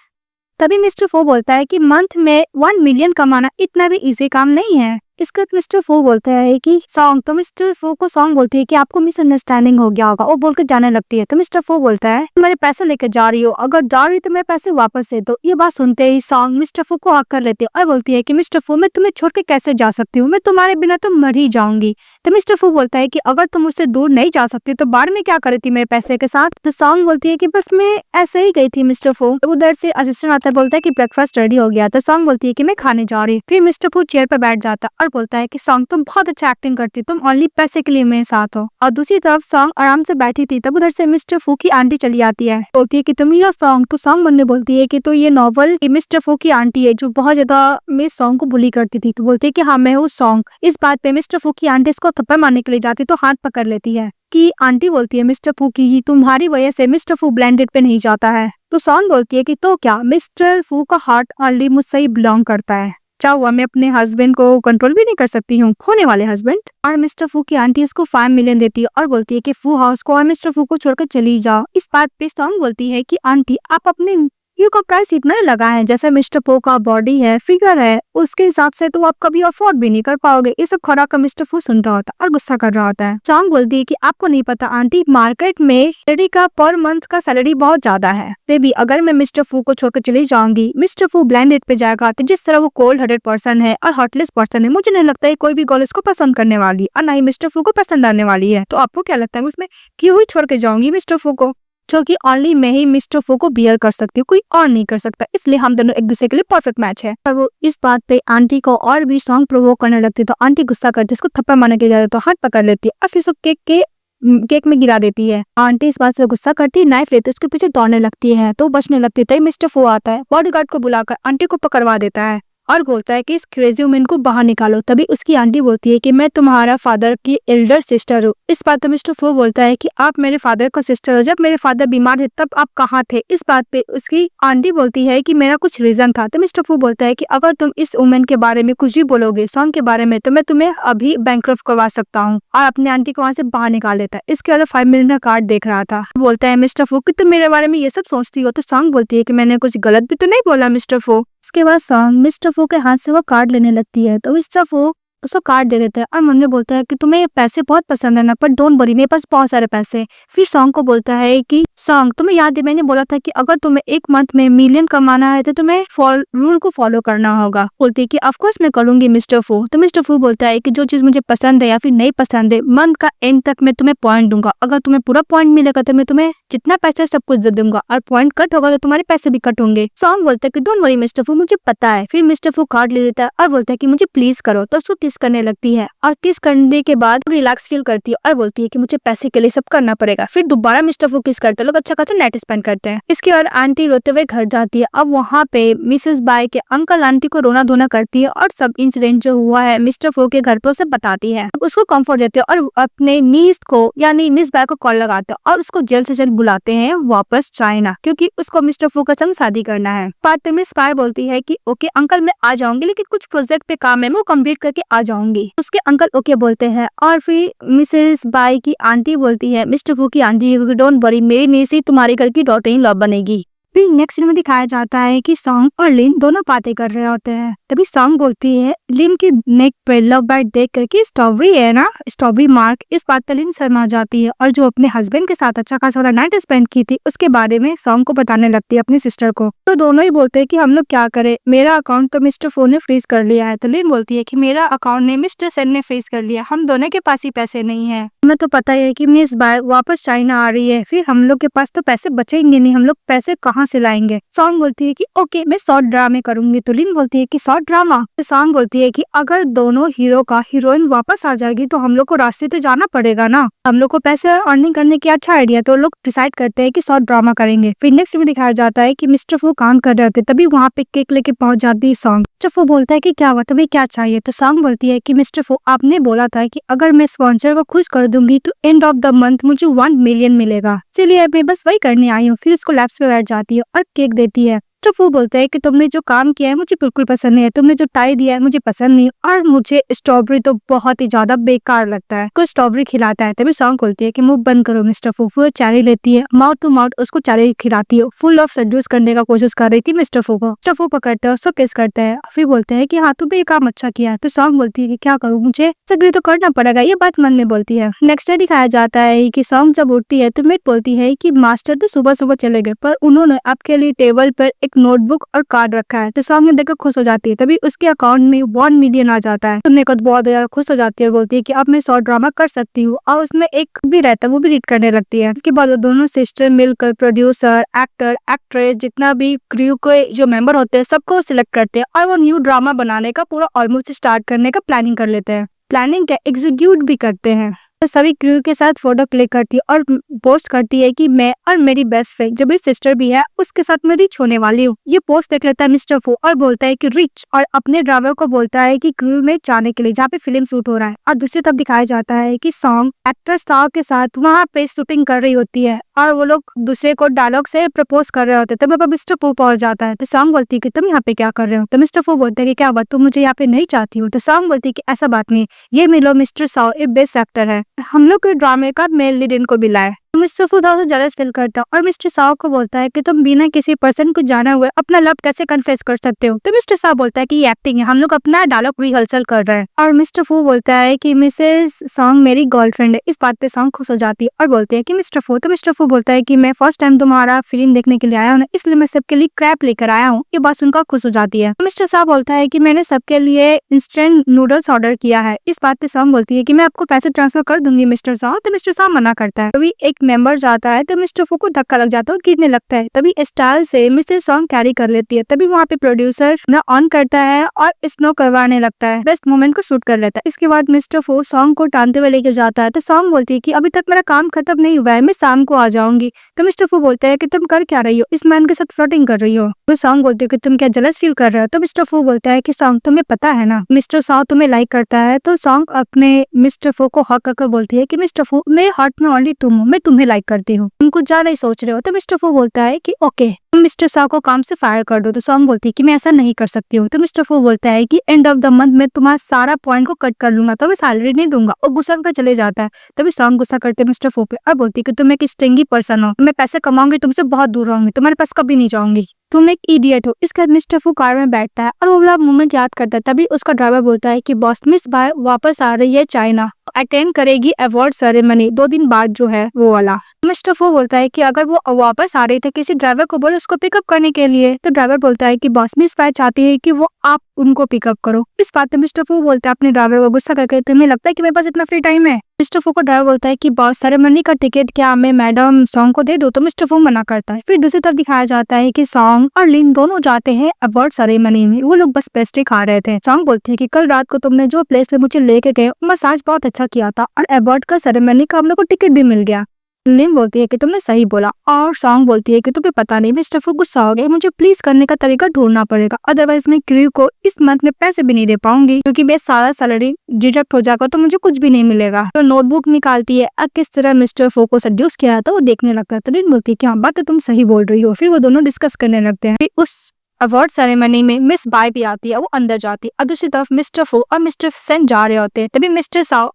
S1: तभी मिस्टर फू बोलता है कि मंथ में 1 मिलियन कमाना इतना भी इजी काम नहीं है। इसका मिस्टर फू बोलता है कि सॉन्ग, तो मिस्टर फू को सॉन्ग बोलती है कि आपको मिसअंडरस्टैंडिंग हो गया होगा। वो बोल के जाने लगती है तो मिस्टर फू बोलता है मेरे पैसे लेके जा रही हो, अगर जा रही तो मेरे पैसे वापस दे दो। ये बात सुनते ही सॉन्ग मिस्टर फू को हक कर लेती है और बोलती है कि मिस्टर फू मैं तुम्हें छोड़ के कैसे जा सकती हूँ, मैं तुम्हारे बिना तो मर ही जाऊंगी। तो मिस्टर फू बोलता है कि अगर तुम मुझसे दूर नहीं जा सकती तो बाहर में क्या करी थी मेरे पैसे के साथ। तो सॉन्ग बोलती है कि बस मैं ऐसे ही गई थी मिस्टर फू। उधर से असिस्टेंट आता है, बोलता है कि ब्रेकफास्ट रेडी हो गया। तो सॉन्ग बोलती है कि मैं खाने जा रही हूँ। फिर मिस्टर फू चेयर पर बैठ जाता और बोलता है कि सॉन्ग तुम बहुत अच्छा एक्टिंग करती, तुम ओनली पैसे के लिए मेरे साथ हो। और दूसरी तरफ सॉन्ग आराम से बैठी थी तब उधर से मिस्टर फू की आंटी चली आती है, बोलती है कि तुम ये सॉन्ग। तो सॉन्ग बनने बोलती है कि तो ये नॉवल मिस्टर फू की आंटी है जो बहुत ज्यादा मिस सॉन्ग को बुली करती थी। तो बोलती है कि हाँ मैं हूँ सॉन्ग। इस बात पे मिस्टर फू की आंटी इसको थप्पड़ मारने के लिए जाती तो हाथ पकड़ लेती है कि आंटी बोलती है मिस्टर फू की ही तुम्हारी वजह से मिस्टर फू ब्लेंडेड पे नहीं जाता है। तो सॉन्ग बोलती है कि तो क्या मिस्टर फू का हार्ट ओनली मुझसे ही बिलोंग करता है, क्या हुआ मैं अपने हस्बैंड को कंट्रोल भी नहीं कर सकती हूँ, होने वाले हस्बैंड। और मिस्टर फू की आंटी उसको 5 मिलियन देती है और बोलती है कि फू हाउस को और मिस्टर फू को छोड़कर चली जाओ। इस बात पे सॉन्ग बोलती है कि आंटी आप अपने व्यू का प्राइस इतना ही लगा है, जैसे मिस्टर फू का बॉडी है, फिगर है, उसके हिसाब से तो आप कभी अफोर्ड भी नहीं कर पाओगे। ये सब खड़ा कर मिस्टर फू सुन रहा होता है और गुस्सा कर रहा होता है। सॉन्ग बोलती है कि आपको नहीं पता आंटी, मार्केट में लेडी का पर मंथ का सैलरी बहुत ज्यादा है। ते भी अगर मैं मिस्टर फू को छोड़कर चली जाऊंगी, मिस्टर फू ब्लेंडेड पे जाएगा। तो जिस तरह वो कोल्ड हार्टेड पर्सन है और हार्टलेस पर्सन है, मुझे नहीं लगता है कोई भी गर्ल इसको पसंद करने वाली और ना ही मिस्टर फू को पसंद आने वाली है। तो आपको क्या लगता है उसमें क्यों ही छोड़ के जाऊंगी मिस्टर फू को, जो कि ओनली मैं ही मिस्टर फू को बियर कर सकती हूँ, कोई और नहीं कर सकता, इसलिए हम दोनों एक दूसरे के लिए परफेक्ट मैच है। और वो इस बात पे आंटी को और भी सॉन्ग प्रोवोक करने लगती तो आंटी गुस्सा करती, इसको थप्पड़ मारने के जाते तो हाथ पकड़ लेती है और फिर सब केक में गिरा देती है। आंटी इस बात से गुस्सा करती, नाइफ लेते उसके पीछे दौड़ने लगती है तो बचने लगती है। मिस्टर फू आता है, बॉडीगार्ड को बुलाकर आंटी को पकड़वा देता है और बोलता है कि इस क्रेजी वुमन को बाहर निकालो। तभी उसकी आंटी बोलती है कि मैं तुम्हारा फादर की एल्डर सिस्टर हूँ। इस बात पे मिस्टर फू बोलता है कि आप मेरे फादर का सिस्टर हो, जब मेरे फादर बीमार थे तब आप कहाँ थे। इस बात पे उसकी आंटी बोलती है कि मेरा कुछ रीजन था। तो मिस्टर फू बोलता है कि अगर तुम इस वुमन के बारे में कुछ भी बोलोगे, सॉन्ग के बारे में, तो मैं तुम्हें अभी बैंकरप्ट करवा सकता हूँ। और अपनी आंटी को वहाँ से बाहर निकाल देता है। इसके बाद 5 मिलियन का कार्ड देख रहा था, बोलता है मिस्टर फू कि तुम मेरे बारे में ये सब सोचती हो। तो सॉन्ग बोलती है कि मैंने कुछ गलत भी तो नहीं बोला मिस्टर फू। इसके बाद सॉन्ग मिस्टर फू के हाथ से वो कार्ड लेने लगती है तो मिस्टर फू उसको कार्ड दे देता है और मन में बोलता है कि तुम्हें पैसे बहुत पसंद है ना, पर डोंट वरी, मेरे पास बहुत सारे पैसे हैं। फिर सॉन्ग को बोलता है कि सॉन्ग, तुम्हें याद है मैंने बोला था कि अगर तुम्हें एक मंथ में मिलियन कमाना है तो तुम्हें रूल को फॉलो करना होगा। बोलती है कि ऑफ कोर्स मैं करूंगी मिस्टर फू। तो मिस्टर फू बोलता है कि जो चीज मुझे पसंद है या फिर नहीं पसंद है, मंथ का एंड तक मैं तुम्हें पॉइंट दूंगा। अगर तुम्हें पूरा पॉइंट मिलेगा तो मैं तुम्हें जितना पैसा है सब कुछ दे दूंगा, और पॉइंट कट होगा तो तुम्हारे पैसे भी कट होंगे। सॉन्ग बोलता है कि डोंट वरी मिस्टर फू, मुझे पता है। फिर मिस्टर फू कार्ड ले लेता है और बोलता है कि मुझे प्लीज करो। तो उसको किस करने लगती है और किस करने के बाद रिलैक्स फील करती है और बोलती है कि मुझे पैसे के लिए सब करना पड़ेगा। फिर दोबारा मिस्टर फू किस करते हैं, लोग अच्छा खासा नाइट स्पेंड करते हैं। इसके बाद आंटी रोते हुए घर जाती है। अब वहाँ पे मिसेस बाय के अंकल आंटी को रोना धोना करती है और सब इंसिडेंट जो हुआ है मिस्टर फू के घर पे उसे बताती है। उसको कंफर्ट देते हैं और अपने नीस को यानी मिस बाय को कॉल लगाते हैं और उसको जल्द से जल्द बुलाते हैं वापस चाइना, क्योंकि उसको मिस्टर फू का संग शादी करना है। बात मिस बाय बोलती है कि ओके अंकल मैं आ जाऊंगी, लेकिन कुछ प्रोजेक्ट पे काम है मैं वो कंप्लीट करके आ जाऊंगी। उसके अंकल ओके बोलते हैं और फिर मिसेस बाय की आंटी बोलती है मिस्टर फू की आंटी, डोंट वरी मेरी नीस ही तुम्हारे घर की डॉटर इन लॉ बनेगी। फिर नेक्स्ट सीन में दिखाया जाता है कि सॉन्ग और लिन दोनों बातें कर रहे होते हैं। तभी सॉन्ग बोलती है लिन की नेक पे लव बाइट देख करके स्ट्रॉबेरी है ना, स्ट्रॉबेरी मार्क। इस बात पर लिन शर्मा जाती है और जो अपने हस्बैंड के साथ अच्छा खासा नाइट स्पेंड की थी उसके बारे में सॉन्ग को बताने लगती है अपनी सिस्टर को। तो दोनों ही बोलते हैं कि हम लोग क्या करें, मेरा अकाउंट तो मिस्टर फो ने फ्रीज कर लिया है। तो लिन बोलती है कि मेरा अकाउंट ने मिस्टर सेन ने फ्रीज कर लिया, हम दोनों के पास ही पैसे नहीं है। हमें तो पता ही है कि मिस बाय वापस चाइना आ रही है, फिर हम लोग के पास तो पैसे बचेंगे नहीं, हम लोग पैसे कहाँ से लाएंगे। सॉन्ग बोलती है कि ओके मैं शॉर्ट ड्रामे करूंगी। तो लिन बोलती है कि शॉर्ट ड्रामा। तो सॉन्ग बोलती है कि अगर दोनों हीरो का हीरोइन वापस आ जाएगी तो हम लोग को रास्ते तो जाना पड़ेगा ना, हम लोग को पैसे अर्निंग करने की अच्छा आइडिया। तो लोग डिसाइड करते हैं कि शॉर्ट ड्रामा करेंगे। फिर नेक्स्ट में दिखाया जाता है कि मिस्टर फू काम कर रहे थे, तभी वहाँ पे केक लेके पहुंच जाती है सॉन्ग। मिस्टर फू बोलता है कि क्या हुआ, तुम्हें क्या चाहिए। तो सॉन्ग बोलती है कि मिस्टर फू आपने बोला था कि अगर मैं स्पॉन्सर को खुश कर दूंगी तो एंड ऑफ द मंथ मुझे 1 मिलियन मिलेगा, इसलिए मैं बस वही करने आई हूँ। फिर उसको लैप्स पे बैठ जाती है और केक देती है। तो वो बोलता है कि तुमने जो काम किया है मुझे बिल्कुल पसंद नहीं है, तुमने जो टाई दिया है मुझे पसंद नहीं, और मुझे स्ट्रॉबेरी तो बहुत ही ज्यादा बेकार लगता है। कुछ स्ट्रॉबेरी खिलाता है। तभी सॉन्ग बोलती है कि मुंह बंद करो मिस्टर फू। वो चेरी लेती है, माउथ टू माउथ उसको चेरी खिलाती है। फुल ऑफ सेड्यूस करने का कोशिश कर रही थी मिस्टर फू को। मिस्टर फू पकड़ते हैं, उसको किस करते हैं। फिर बोलते हैं कि हाँ तुमने ये काम अच्छा किया है। तो सॉन्ग बोलती है कि क्या करूँ, मुझे सग्री तो करना पड़ेगा, ये बात मन में बोलती है। नेक्स्ट डे दिखाया जाता है कि सॉन्ग जब उठती है तो मेट बोलती है कि मास्टर तो सुबह सुबह चले गए, पर उन्होंने आपके लिए टेबल पर एक नोटबुक और कार्ड रखा है। तो सॉन्ग देखकर खुश हो जाती है। तभी उसके अकाउंट में 1 मिलियन आ जाता है। सुनने को बहुत ज्यादा खुश हो जाती है और बोलती है कि अब मैं शॉर्ट ड्रामा कर सकती हूँ, और उसमें एक भी रहता है वो भी रीड करने लगती है। उसके बाद वो दोनों सिस्टर मिलकर प्रोड्यूसर, एक्टर, एक्ट्रेस, जितना भी क्रू के जो मेंबर होते हैं सबको सिलेक्ट करते हैं और वो न्यू ड्रामा बनाने का पूरा ऑलमोस्ट स्टार्ट करने का प्लानिंग कर लेते हैं। प्लानिंग क्या एग्जीक्यूट भी करते हैं। तो सभी क्रू के साथ फोटो क्लिक करती है और पोस्ट करती है कि मैं और मेरी बेस्ट फ्रेंड जो भी सिस्टर भी है उसके साथ मैं रिच होने वाली हूँ। ये पोस्ट देख लेता है मिस्टर फू और बोलता है कि रिच, और अपने ड्राइवर को बोलता है कि क्रू में जाने के लिए जहाँ पे फिल्म शूट हो रहा है। और दूसरी तरफ दिखाया जाता है कि सॉन्ग एक्टर स्टार के साथ वहाँ पे शूटिंग कर रही होती है और वो लोग दूसरे को डायलॉग से प्रपोज कर रहे होते हैं। तब मिस्टर फू पहुंच जाता है। तो सॉन्ग बोलती है कि तुम यहाँ पे क्या कर रहे हो। तो मिस्टर फू बोलते हैं कि क्या बात, तुम मुझे यहाँ पे नहीं चाहती हो। तो सॉन्ग बोलती है कि ऐसा बात नहीं, ये मिलो मिस्टर साओ एक बेस्ट एक्टर है, हम लोग के ड्रामे का मेल लीड इनको भी लाए। मिस्टर फू थोड़ा जेलस फील करता है और मिस्टर साओ को बोलता है कि तुम बिना किसी पर्सन को जाने हुए अपना लव कैसे कन्फेस कर सकते हो। तो मिस्टर साओ बोलता है कि ये एक्टिंग है, हम लोग अपना डायलॉग रिहर्सल कर रहे हैं। और मिस्टर फू बोलता है कि मिसेस सॉन्ग मेरी गर्लफ्रेंड है। इस बात पे सॉन्ग खुश हो जाती है और बोलते हैं कि मिस्टर फू। तो मिस्टर फू बोलता है कि मैं फर्स्ट टाइम तुम्हारा फिल्म देखने के लिए आया हूँ, इसलिए मैं सबके लिए क्रैप लेकर आया हूँ। ये बात सुनकर खुश हो जाती है। मिस्टर साओ बोलता है कि मैंने सबके लिए इंस्टेंट नूडल्स ऑर्डर किया है। इस बात पे सॉन्ग बोलती है कि मैं आपको पैसे ट्रांसफर कर दूंगी मिस्टर साओ। तो मिस्टर साओ मना करता है। तभी एक मेंबर जाता है तो मिस्टर फू को धक्का लग जाता है और गिरने लगता है। तभी स्टाइल से मिस्टर सॉन्ग कैरी कर लेती है। तभी वहाँ पे प्रोड्यूसर ना ऑन करता है और स्नो करवाने लगता है, बेस्ट मोमेंट को शूट कर लेता है। इसके बाद मिस्टर फू सॉन्ग को टानते हुए लेकर जाता है। तो सॉन्ग बोलती है कि अभी तक मेरा काम खत्म नहीं हुआ है, मैं शाम को आ जाऊंगी। तो मिस्टर फू बोलता है कि तुम कर क्या रही हो, इस मैन के साथ फ्लर्टिंग कर रही हो। तो सॉन्ग बोलती है कि तुम क्या जेलस फील कर रहे हो। तो मिस्टर फू बोलता है कि सॉन्ग तुम्हें पता है ना मिस्टर साओ तुम्हें लाइक करता है। तो सॉन्ग अपने मिस्टर फू को हक कर बोलती है कि मिस्टर फू मेरे हार्ट में ओनली तुम हो, मैं तुम्हें लाइक करती हूँ, तुम कुछ ज्यादा ही सोच रहे हो। तो मिस्टर फू बोलता है कि ओके तुम मिस्टर साओ को काम से फायर कर दो। तो सॉन्ग बोलती है कि मैं ऐसा नहीं कर सकती हूँ। तो मिस्टर फू बोलता है कि एंड ऑफ द मंथ मैं तुम्हारा सारा पॉइंट को कट कर लूंगा, तो मैं सैलरी नहीं दूंगा, और गुस्सा कर चले जाता है। तभी सॉन्ग गुस्सा करते मिस्टर फू पे और बोलती है कि तुम एक स्टिंगी पर्सन हो, मैं पैसे कमाऊंगी तुमसे बहुत दूर रहूंगी, तुम्हारे पास कभी नहीं जाऊंगी। तुम एक इडियट हो। इसके बाद मिस्टर फू कार में बैठता है और वो वाला मोमेंट याद करता है। तभी उसका ड्राइवर बोलता है कि बॉस मिस बाय वापस आ रही है चाइना, अटेंड करेगी अवार्ड सेरेमनी 2 दिन बाद जो है वो वाला। मिस्टर फू बोलता है कि अगर वो वापस आ रही तो किसी ड्राइवर को बोलो उसको पिकअप करने के लिए। तो ड्राइवर बोलता है कि बॉस मिस बाय चाहती है कि वो आप उनको पिकअप करो। इस बात पे मिस्टर फू बोलता है अपने ड्राइवर को गुस्सा करके, तुम्हें लगता है कि मेरे पास इतना फ्री टाइम है? मिस्टर फू को ड्राइवर बोलता है कि बॉस सेरेमनी का टिकट क्या मैं मैडम सॉन्ग को दे दूं? तो मिस्टर फू मना करता है। फिर दूसरी तरफ दिखाया जाता है कि सॉन्ग और लिन दोनों जाते हैं अवार्ड सेरेमनी में। वो लोग बस पेस्ट्री खा रहे थे। सॉन्ग बोलती है कि कल रात को तुमने जो प्लेस पे मुझे लेके गए मसाज बहुत अच्छा किया था और अवार्ड का सेरेमनी का हम लोग को टिकट भी मिल गया। लिन बोलती है कि तुमने सही बोला और सॉन्ग बोलती है कि तुम्हें पता नहीं। मिस्टर फू गुस्सा हो गए, मुझे प्लीज करने का तरीका ढूंढना पड़ेगा, अदरवाइज मैं क्रू को इस मंथ में पैसे भी नहीं दे पाऊंगी क्योंकि मेरा सारा सैलरी डिडक्ट हो जाएगा तो मुझे कुछ भी नहीं मिलेगा। तो नोटबुक निकालती है अब किस तरह मिस्टर फू को सड्यूस किया था वो देखने लगता है। तो लिन बोलती है कि हाँ बात तो तुम सही बोल रही हो। फिर वो दोनों डिस्कस करने लगते हैं। फिर उस अवार्ड सेरेमनी में मिस बाय भी आती है, वो अंदर जाती है और दूसरी तरफ मिस्टर फू और मिस्टर सेन जा रहे होते हैं। तभी मिस्टर साओ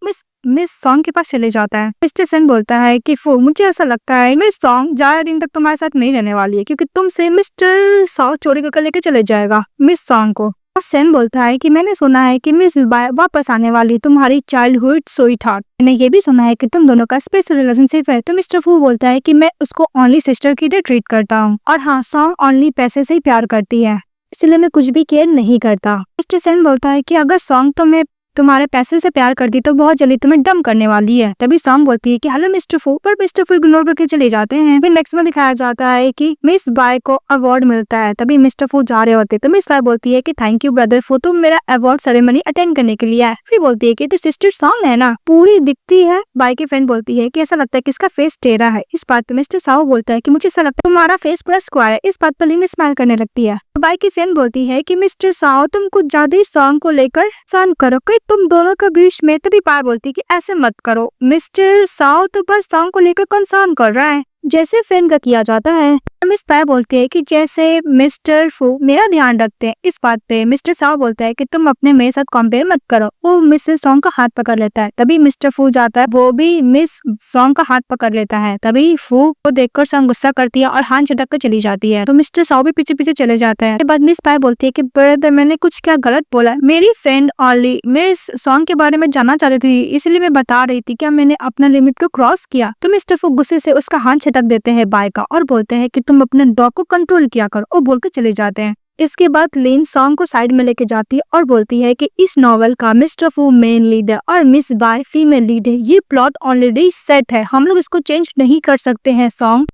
S1: मिस सॉन्ग के पास चले जाता है। मिस्टर सेन बोलता है कि फू मुझे ऐसा लगता है मिस सॉन्ग ज्यादा दिन तक तुम्हारे साथ नहीं रहने वाली है क्योंकि तुमसे मिस्टर साओ चोरी करके लेके चले जाएगा मिस सॉन्ग को। और सेन बोलता है कि मैंने सुना है कि मिस बाय वापस आने वाली तुम्हारी चाइल्डहुड स्वीटहार्ट। मैंने ये भी सुना है कि तुम दोनों का स्पेशल रिलेशनशिप है। तो मिस्टर फू बोलता है कि मैं उसको ओनली सिस्टर की तरह ट्रीट करता हूँ और हाँ सॉन्ग ओनली पैसे से ही प्यार करती है इसलिए मैं कुछ भी केयर नहीं करता। मिस्टर सेन बोलता है कि अगर सॉन्ग तुम्हें तुम्हारे पैसे से प्यार करती तो बहुत जल्दी तुम्हें डम करने वाली है। तभी सॉन्ग बोलती है कि हेलो मिस्टर फू, पर मिस्टर फू इग्नोर करके चले जाते हैं। फिर नेक्स्ट में दिखाया जाता है कि मिस बाय को अवार्ड मिलता है। तभी मिस्टर फू जा रहे होते तो मिस बाय बोलती है कि थैंक यू ब्रदर फू, तुम मेरा अवार्ड सेरेमनी अटेंड करने के लिए आए। फिर बोलती है कि तो सिस्टर सॉन्ग है ना पूरी दिखती है। बाय की फ्रेंड बोलती है कि ऐसा लगता है कि इसका फेस टेढ़ा है। इस बात पे मिस्टर साओ बोलता है कि मुझे ऐसा लगता है तुम्हारा फेस पूरा स्क्वायर है। इस बात पर लिन स्माइल करने लगती है। बाय की फ्रेंड बोलती है कि मिस्टर साओ तुम कुछ ज्यादा ही सॉन्ग को लेकर सन करो कि तुम दोनों के बीच में। तभी बाय बोलती है कि ऐसे मत करो, मिस्टर साओ तो बस सॉन्ग को लेकर कंसर्न कर रहा है जैसे फ्रेंड का किया जाता है। मिस बाय बोलती है कि जैसे मिस्टर फू मेरा ध्यान रखते हैं। इस बात पे मिस्टर साओ बोलता है कि तुम अपने मेरे साथ कंपेयर मत करो। वो मिसेस सॉन्ग का हाथ पकड़ लेता है। तभी मिस्टर फू जाता है, वो भी मिस सॉन्ग का हाथ पकड़ लेता है। तभी फू को देखकर सॉन्ग गुस्सा करती है और हाथ झटक कर चली जाती है। तो मिस्टर साओ भी पीछे पीछे चले जाते हैं। बाद मिस बाय बोलती है कि ब्रदर मैंने कुछ क्या गलत बोला? मेरी फ्रेंड ओनली मिस सॉन्ग के बारे में जानना चाहती थी इसलिए मैं बता रही थी, क्या मैंने अपना लिमिट को क्रॉस किया? तो मिस्टर फू गुस्से से उसका हाथ झटक देते हैं बाय का और बोलते हैं कि तुम अपने डॉग को कंट्रोल किया करो और बोल के चले जाते हैं। इसके बाद लिन सॉन्ग को साइड में लेके जाती है और बोलती है कि इस नॉवेल का मिस्टर फू मेन लीड है और मिस बाय फीमेल लीड है। ये प्लॉट ऑलरेडी सेट है, हम लोग इसको चेंज नहीं कर सकते हैं सॉन्ग।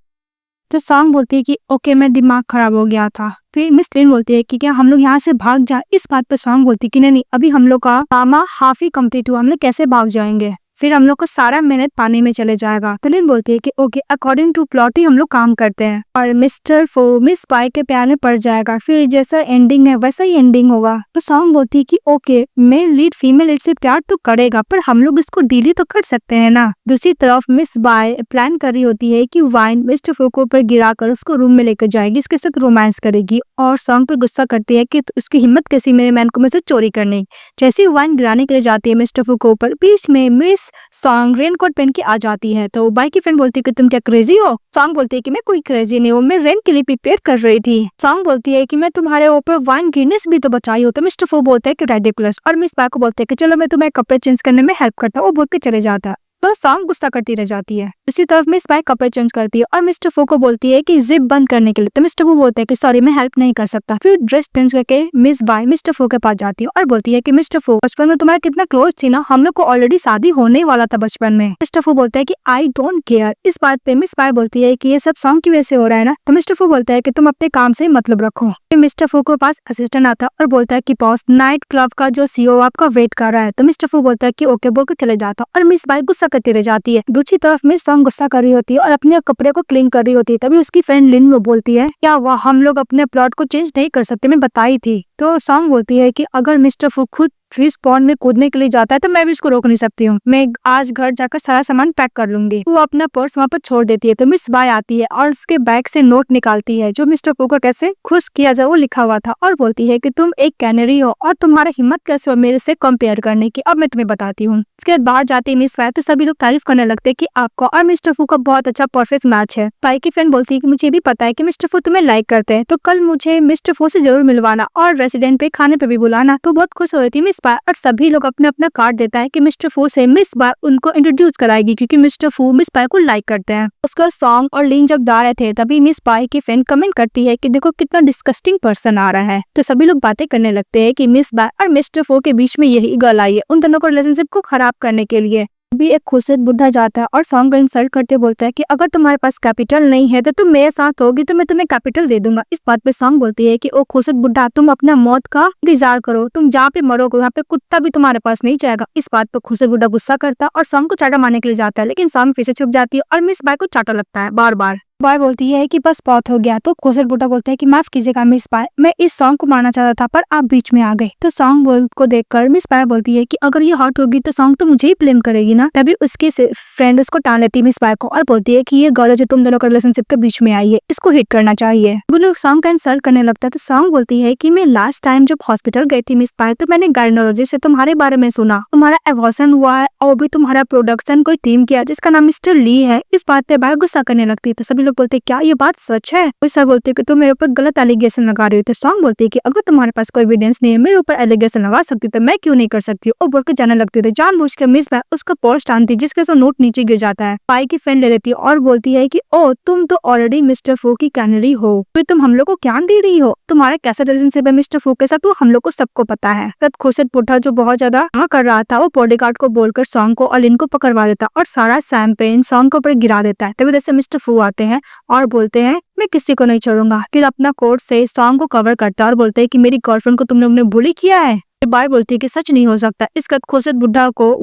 S1: तो सॉन्ग बोलती है कि ओके मैं दिमाग खराब हो गया था। फिर मिस लिन बोलती है कि क्या हम लोग यहाँ से भाग जाए? इस बात पर सॉन्ग बोलती है कि नहीं अभी हम लोग का ड्रामा हाफ ही कंप्लीट हुआ, हम लोग कैसे भाग जाएंगे, फिर हम लोग को सारा मेहनत पानी में चले जाएगा। तो लिन बोलती है कि ओके अकॉर्डिंग टू प्लॉट ही हम लोग काम करते हैं और मिस्टर फू मिस बाय के प्यार में पड़ जाएगा, फिर जैसा एंडिंग है वैसा ही एंडिंग होगा। तो सॉन्ग बोलती है कि okay male lead female lead से प्यार तो करेगा पर हम लोग इसको डील तो कर सकते हैं ना। दूसरी तरफ मिस बाय प्लान कर रही होती है कि वाइन मिस्टर फू को ऊपर गिरा कर उसको रूम में लेकर जाएगी, इसके साथ रोमांस करेगी और सॉन्ग पर गुस्सा करती है कि उसकी हिम्मत कैसी मेरे मैन को मुझसे चोरी करने। जैसे ही वाइन गिराने के लिए जाती है मिस्टर फू को ऊपर, बीच में मिस सॉन्ग रेनकोट पहन के आ जाती है। तो बाय की फ्रेंड बोलती है कि तुम क्या क्रेजी हो? सॉन्ग बोलती है कि मैं कोई क्रेजी नहीं हूँ, मैं रेन के लिए प्रिपेयर कर रही थी। सॉन्ग बोलती है कि मैं तुम्हारे ऊपर वाइन गिरने से भी तो बचाई हो। तो मिस्टर फू बोलता है कि रेडिकुलस और मिस बाय को बोलते है कि चलो मैं तुम्हें कपड़े चेंज करने में हेल्प करता हूँ। वो बोल के चले जाता है। तो सॉन्ग गुस्सा करती रह जाती है। इसी तरफ मिस बाय कपड़े चेंज करती है और मिस्टर फू को बोलती है कि जिप बंद करने के लिए। तो मिस्टर फू बोलते है कि सॉरी मैं हेल्प नहीं कर सकता। फिर ड्रेस चेंज करके मिस बाय मिस्टर फू के पास जाती है और बोलती है कि मिस्टर फू बचपन में तुम्हारा कितना क्लोज थी ना, हम लोग को ऑलरेडी शादी होने वाला था बचपन में। मिस्टर फू बोलता है कि आई डोंट केयर। इस बात पे मिस बाय बोलती है कि ये सब सॉन्ग की वजह से हो रहा है ना। तो मिस्टर फू बोलता है कि तुम अपने काम से मतलब रखो। फिर मिस्टर फू के पास असिस्टेंट आता है और बोलता है कि बॉस नाइट क्लब का जो सीईओ आपका वेट कर रहा है। तो मिस्टर फू बोलता है कि ओके बोल के चले जाता और मिस बाय गुस्सा करती रह जाती है। दूसरी तरफ मिस सॉन्ग गुस्सा कर रही होती है और अपने कपड़े को क्लीन कर रही होती है। तभी उसकी फ्रेंड लिन वो बोलती है क्या हम लोग अपने प्लॉट को चेंज नहीं कर सकते, मैं बताई थी। तो सॉन्ग बोलती है कि अगर मिस्टर फू खुद फिश पॉन्ड में कूदने के लिए जाता है तो मैं भी उसको रोक नहीं सकती हूँ, मैं आज घर जाकर सारा सामान पैक कर लूंगी। वो अपना पर्स वहाँ पर छोड़ देती है तो मिस बाय आती है और उसके बैग से नोट निकालती है जो मिस्टर फू को कैसे खुश किया जाए वो लिखा हुआ था, और बोलती है कि तुम एक कैनरी हो और तुम्हारा हिम्मत कैसे हो मेरे से कंपेयर करने की, अब मैं तुम्हें बताती हूँ। इसके बाद बाहर जाती है मिस बाय तो सभी लोग तारीफ करने लगते हैं कि आपका और मिस्टर फू का बहुत अच्छा परफेक्ट मैच है। पाई की फ्रेंड बोलती है कि मुझे भी पता है कि मिस्टर फू तुम्हें लाइक करते हैं, तो कल मुझे मिस्टर फू से जरूर मिलवाना और रेसिडेंट पे खाने पे भी बुलाना। तो बहुत खुश हो रही थी मिस बाय और सभी लोग अपना अपना कार्ड देता है कि मिस्टर फू से मिस बाय उनको इंट्रोड्यूस कराएगी क्योंकि मिस्टर फू मिस बाय को लाइक करते हैं। उसका सॉन्ग और लिन जब गा रहे थे तभी मिस बाय की फ्रेंड कमेंट करती है कि देखो कितना डिस्कस्टिंग पर्सन आ रहा है। तो सभी लोग बातें करने लगते हैं कि मिस बाय और मिस्टर फू के बीच में यही गर्ल आई है उन दोनों को रिलेशनशिप को खराब करने के लिए। भी एक खूबसूरत बुढ़ा जाता है और सॉन्ग को इंसल्ट करते बोलता है कि अगर तुम्हारे पास कैपिटल नहीं है तो तुम मेरे साथ होगी तो मैं तुम्हें कैपिटल दे दूंगा। इस बात पे सॉन्ग बोलती है कि ओ खूबसूरत बुढ़ा तुम अपना मौत का इंतजार करो, तुम जहाँ पे मरोगे वहाँ पे कुत्ता भी तुम्हारे पास नहीं जाएगा। इस बात पे खूबसूरत बुढ़ा गुस्सा करता है और सॉन्ग को चाटा मारने के लिए जाता है लेकिन सॉन्ग फिर से छुप जाती है और मिस बाय को चाटा लगता है बार बार। बाय बोलती है कि बस बहुत हो गया तो खूबसूरत बुढ़ा बोलता है कि माफ कीजिएगा मिस बाय, मैं इस सॉन्ग को मारना चाहता था पर आप बीच में आ गए। तो सॉन्ग को देखकर मिस बाय बोलती है कि अगर ये हॉट होगी तो सॉन्ग तो मुझे ही ब्लेम करेगी ना। तभी उसकी फ्रेंड उसको टान लेती है मिस बाय को और बोलती है कि ये गर्ल जो तुम दोनों का रिलेशनशिप के बीच में आई है इसको हिट करना चाहिए। वो लोग सॉन्ग का इंसल्ट करने लगता है तो सॉन्ग बोलती है कि मैं लास्ट टाइम जब हॉस्पिटल गई थी मिस बाय तो मैंने गायनोलॉजिस्ट से तुम्हारे बारे में सुना, तुम्हारा एबॉर्शन हुआ है और भी तुम्हारा प्रोडक्शन कोई टीम किया जिसका नाम मिस्टर ली है। इस बात पे बाय गुस्सा करने लगती है तो सभी लोग बोलते क्या ये बात सच है? वो सब बोलते कि तुम मेरे ऊपर गलत एलिगेशन लगा रही हो। तो सॉन्ग बोलती है कि अगर तुम्हारे पास कोई एविडेंस नहीं है मेरे ऊपर एलिगेशन लगा सकती तो मैं क्यों नहीं कर सकती और बोल के जाने लगती है। जानबूझ के मिस बाय उसका पर्स टानती जिसके से नोट नीचे गिर जाता है। पाई की फ्रेंड ले लेती है और बोलती है कि ओ तुम तो ऑलरेडी मिस्टर फू की कैनरी हो, फिर तुम हम लोग को क्या दे रही हो, तुम्हारा कैसा रिलेशनशिप है मिस्टर फू के साथ वो हम लोग को सबको पता है। खुशत पुट्ठा जो बहुत ज्यादा कर रहा था वो बॉडीगार्ड को बोलकर सॉन्ग को और इनको पकड़वा देता और सारा शैंपेन सॉन्ग के ऊपर गिरा देता है। तभी जैसे मिस्टर फू आते हैं और बोलते हैं मैं किसी को नहीं छोड़ूंगा। फिर अपना कोट से सॉन्ग को कवर करता है और बोलते हैं कि मेरी गर्लफ्रेंड को तुमने उन्हें बुली किया है। बाय बोलती है कि सच नहीं हो सकता। इसका खुशत बुढ़ा को